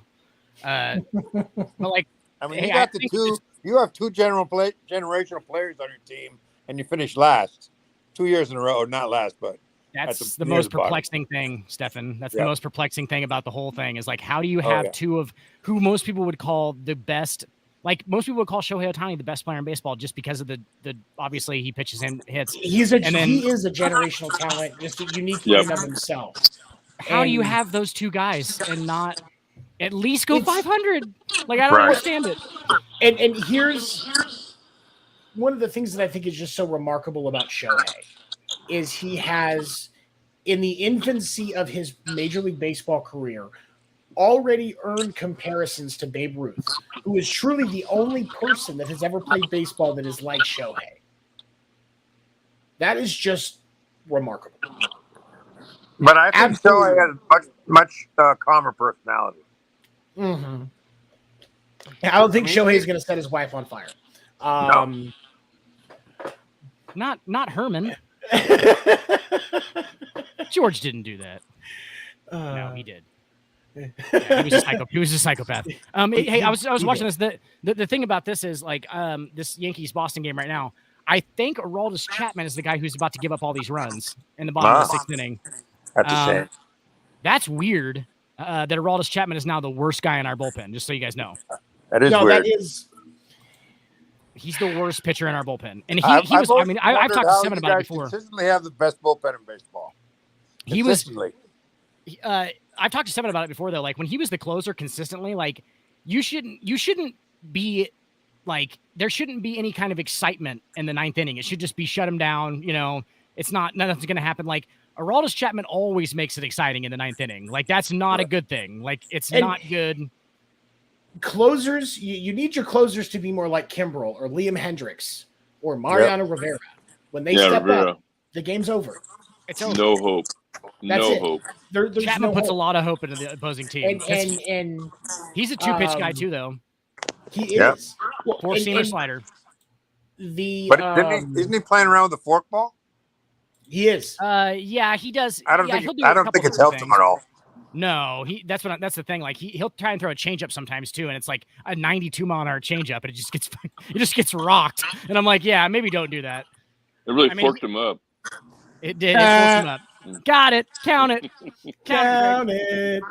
But like, I mean, you have 2 generational players on your team, and you finish last 2 years in a row. Not last, but that's the most perplexing thing, Stefan. That's the most perplexing thing about the whole thing is like, how do you have 2 of who most people would call the best? Like, most people would call Shohei Ohtani the best player in baseball just because of the obviously he pitches and hits. He is a generational talent, just a unique in of himself. How do you have those 2 guys and not at least go 500? Like, I don't understand it. And here's one of the things that I think is just so remarkable about Shohei is he has, in the infancy of his Major League Baseball career, already earned comparisons to Babe Ruth, who is truly the only person that has ever played baseball that is like Shohei. That is just remarkable. But I think Shohei has much calmer personality. Mm-hmm. I don't think Shohei is going to set his wife on fire. No. Not Herman. George didn't do that. No, he did. Yeah, he was a psychopath. Hey, I was watching this. The thing about this is like this Yankees Boston game right now. I think Aroldis Chapman is the guy who's about to give up all these runs in the bottom of the 6th inning. That's a shame. That's weird. That Aroldis Chapman is now the worst guy in our bullpen. Just so you guys know. That is weird. He's the worst pitcher in our bullpen, and I've was. I mean, I've talked to Stefan about it before. Consistently have the best bullpen in baseball. He was. I've talked to Stefan about it before, though. Like when he was the closer consistently, like you shouldn't be like there shouldn't be any kind of excitement in the ninth inning. It should just be shut him down. You know, nothing's going to happen. Like Aroldis Chapman always makes it exciting in the ninth inning. Like that's not a good thing. Like it's not good. Closers, you need your closers to be more like Kimbrel or Liam Hendricks or Mariano Rivera. When they step up, the game's over. It's over. No hope. No hope. There's Chapman puts a lot of hope into the opposing team. And he's a two-pitch guy too, though. He is. Well, four-seamer slider. Isn't he playing around with the forkball? He is. Yeah, he does. I don't think it's helped him at all. No, that's the thing. Like he'll try and throw a changeup sometimes too, and it's like a 92-mile-an-hour changeup, and it just gets rocked. And I'm like, yeah, maybe don't do that. It really forked him up. It did. It forked him up. Got it. Count it. Count it.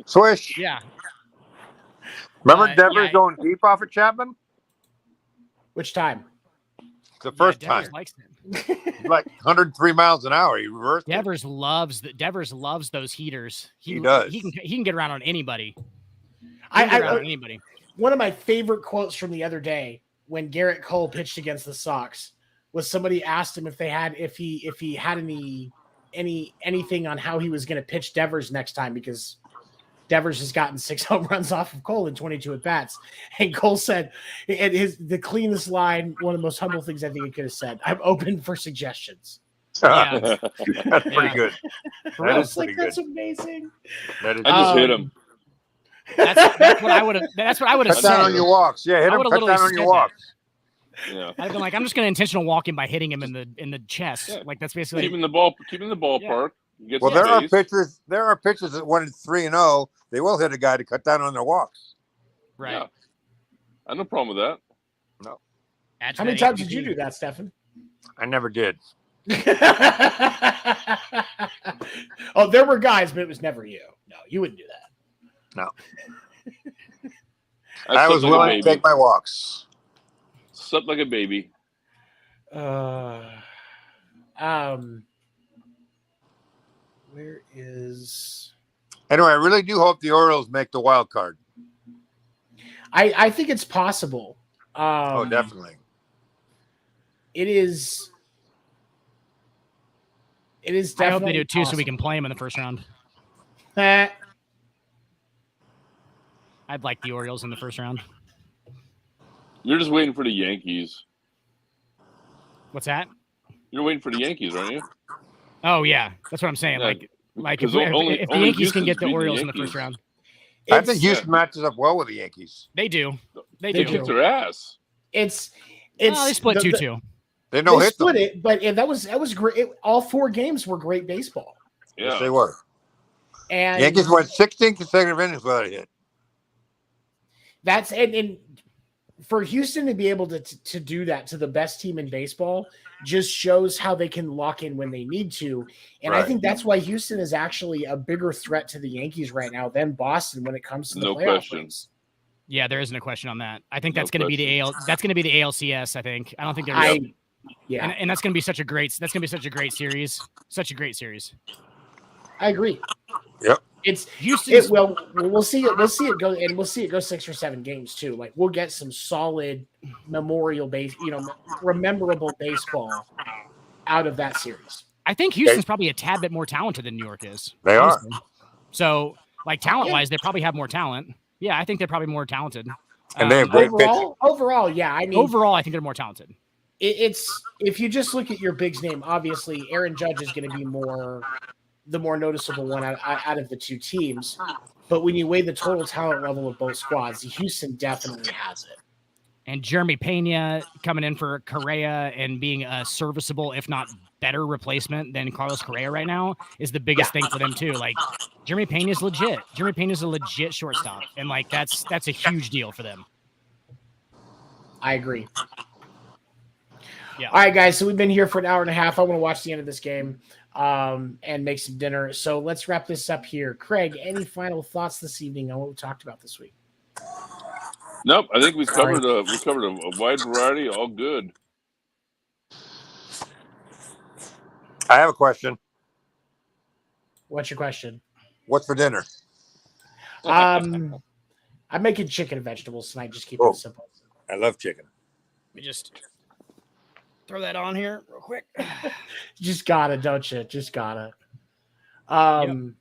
Swish. Yeah. Remember Devers going deep off of Chapman? Which time? The first time. Likes like 103 miles an hour. He reversed. Devers loves those heaters. He does. He can get around on anybody. Anybody. One of my favorite quotes from the other day when Garrett Cole pitched against the Sox was somebody asked him if he had anything on how he was going to pitch Devers next time, because Devers has gotten 6 home runs off of Cole in 22 at bats. And Cole said, the cleanest line, one of the most humble things I think he could have said, "I'm open for suggestions." Yeah. That's pretty good. That's amazing. I just hit him. That's what I would have said. Cut down on your walks. Yeah, hit him. Cut down on your walks. Yeah. I've been like, I'm just going to intentional walk him by hitting him in the chest. Yeah. Like that's basically keeping the ballpark. Yeah. Well, there are pitchers that went 3-0. They will hit a guy to cut down on their walks. Right. Yeah. I have no problem with that. No. How many times did you do that, Stefan? I never did. Oh, there were guys, but it was never you. No, you wouldn't do that. No. I was willing to take my walks. Slept like a baby. Where is? Anyway, I really do hope the Orioles make the wild card. I think it's possible. Definitely. It is. It is definitely. I hope they do too, possible. so we can play them in the first round. I'd like the Orioles in the first round. You're just waiting for the Yankees. What's that? You're waiting for the Yankees, aren't you? Oh yeah, that's what I'm saying. Yeah. Like if the Yankees can get the Orioles in the first round, I think Houston matches up well with the Yankees. They do. They kick their ass. It's they split 2-2. They split it, but that was great. All 4 games were great baseball. Yeah, yes, they were. And Yankees went 16 consecutive innings without a hit. That's and for Houston to be able to do that to the best team in baseball just shows how they can lock in when they need to. And I think that's why Houston is actually a bigger threat to the Yankees right now than Boston when it comes to the playoff race. Yeah, there isn't a question on that. I think that's going to be the That's going to be the ALCS. I think. I don't think there's. And that's going to be such a great. That's going to be such a great series. Such a great series. I agree. Yep. It's Houston. We'll see it. We'll see it go, and we'll see it go 6 or 7 games too. Like we'll get some solid rememberable baseball out of that series. I think Houston's probably a tad bit more talented than New York is. They are. So, like talent-wise, they probably have more talent. Yeah, I think they're probably more talented. And they have great pitching. Overall, yeah. I mean, overall, I think they're more talented. It's if you just look at your bigs name, obviously Aaron Judge is going to be the more noticeable one out of the 2 teams. But when you weigh the total talent level of both squads, Houston definitely has it. And Jeremy Pena coming in for Correa and being a serviceable, if not better replacement than Carlos Correa right now is the biggest thing for them too. Like Jeremy Pena is legit. Jeremy Pena is a legit shortstop. And like, that's a huge deal for them. I agree. Yeah. All right, guys. So we've been here for an hour and a half. I want to watch the end of this game and make some dinner. So let's wrap this up here. Craig, any final thoughts this evening on what we talked about this week? Nope. I think we covered a wide variety. All good. I have a question. What's your question? What's for dinner? I'm making chicken and vegetables tonight. Just keep it simple. I love chicken. Let me just throw that on here real quick. Just gotta, don't you? Just gotta. And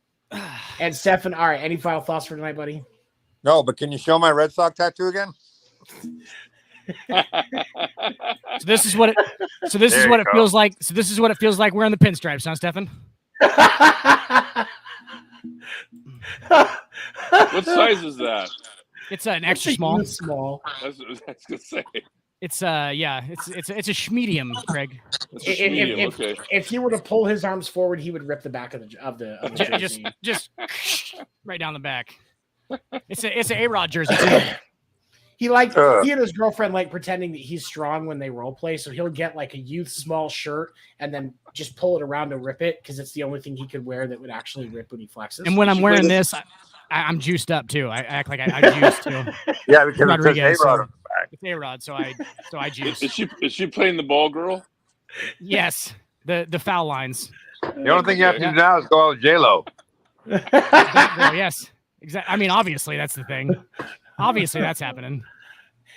Stefan, all right. Any final thoughts for tonight, buddy? No, but can you show my Red Sox tattoo again? So this is what it feels like. So this is what it feels like wearing the pinstripes, huh, Stefan? What size is that? It's an extra small. Small. That's what I was gonna say. It's it's a schmedium, Craig. If he were to pull his arms forward, he would rip the back of the jersey. just right down the back. It's an A-Rod jersey too. He and his girlfriend like pretending that he's strong when they role play, so he'll get like a youth small shirt and then just pull it around to rip it because it's the only thing he could wear that would actually rip when he flexes. And when I'm wearing this, I'm juiced up too. I act like I'm juiced too. Yeah, because it says A-Rod on the back. It's A-Rod, so I juice. Is she playing the ball girl? Yes, the foul lines. The only thing you have to do now is go out with J-Lo. Yes, exactly. I mean, obviously that's the thing. Obviously that's happening.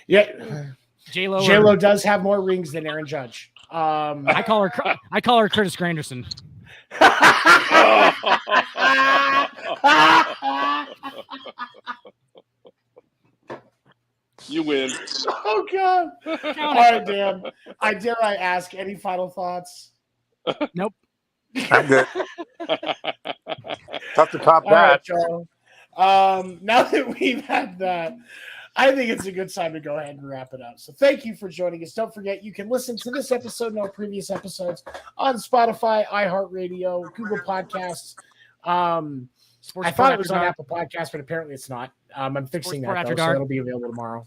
Yeah, J-Lo does have more rings than Aaron Judge. I call her Curtis Granderson. You win. Oh God! All right, Dan. I ask any final thoughts? Nope. I'm good. Tough to top that. Right, now that we've had that, I think it's a good time to go ahead and wrap it up. So thank you for joining us. Don't forget, you can listen to this episode and our previous episodes on Spotify, iHeartRadio, Google Podcasts. I thought it was on Apple Podcasts, but apparently it's not. I'm fixing that, though, so it'll be available tomorrow.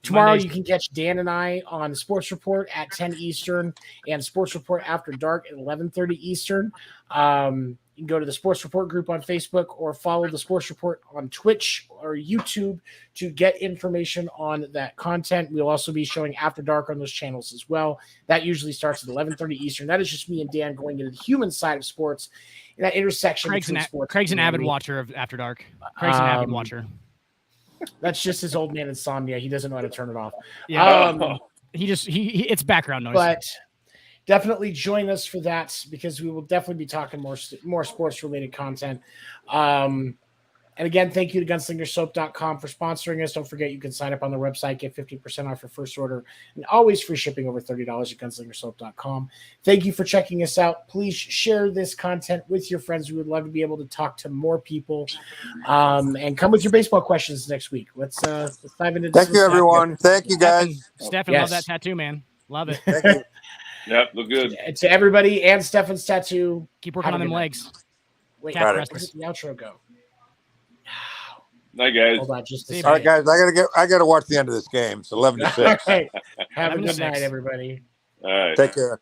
Tomorrow you can catch Dan and I on Sports Report at 10 Eastern and Sports Report After Dark at 11:30 Eastern. You can go to the Sports Report group on Facebook or follow the Sports Report on Twitch or YouTube to get information on that content. We'll also be showing After Dark on those channels as well. That usually starts at 11:30 Eastern. That is just me and Dan going into the human side of sports, in that intersection between sports. Craig's an avid watcher of After Dark. Craig's an avid watcher. That's just his old man insomnia. He doesn't know how to turn it off. Yeah. It's background noise. But definitely join us for that because we will definitely be talking more sports related content. And again, thank you to gunslingersoap.com for sponsoring us. Don't forget you can sign up on their website, get 50% off your first order, and always free shipping over $30 at gunslingersoap.com. Thank you for checking us out. Please share this content with your friends. We would love to be able to talk to more people. And come with your baseball questions next week. Let's dive into this. Thank you, everyone. Thank you, guys. Stefan, love that tattoo, man. Love it. Thank you. Yep, look good. To everybody and Stefan's tattoo. Keep working on them legs. Wait, Got how it. does the outro go? Night, guys. Hold on, just a All second. right, guys. I gotta watch the end of this game. It's 11-6. Have a 11 to good 6. night, everybody. All right. Take care.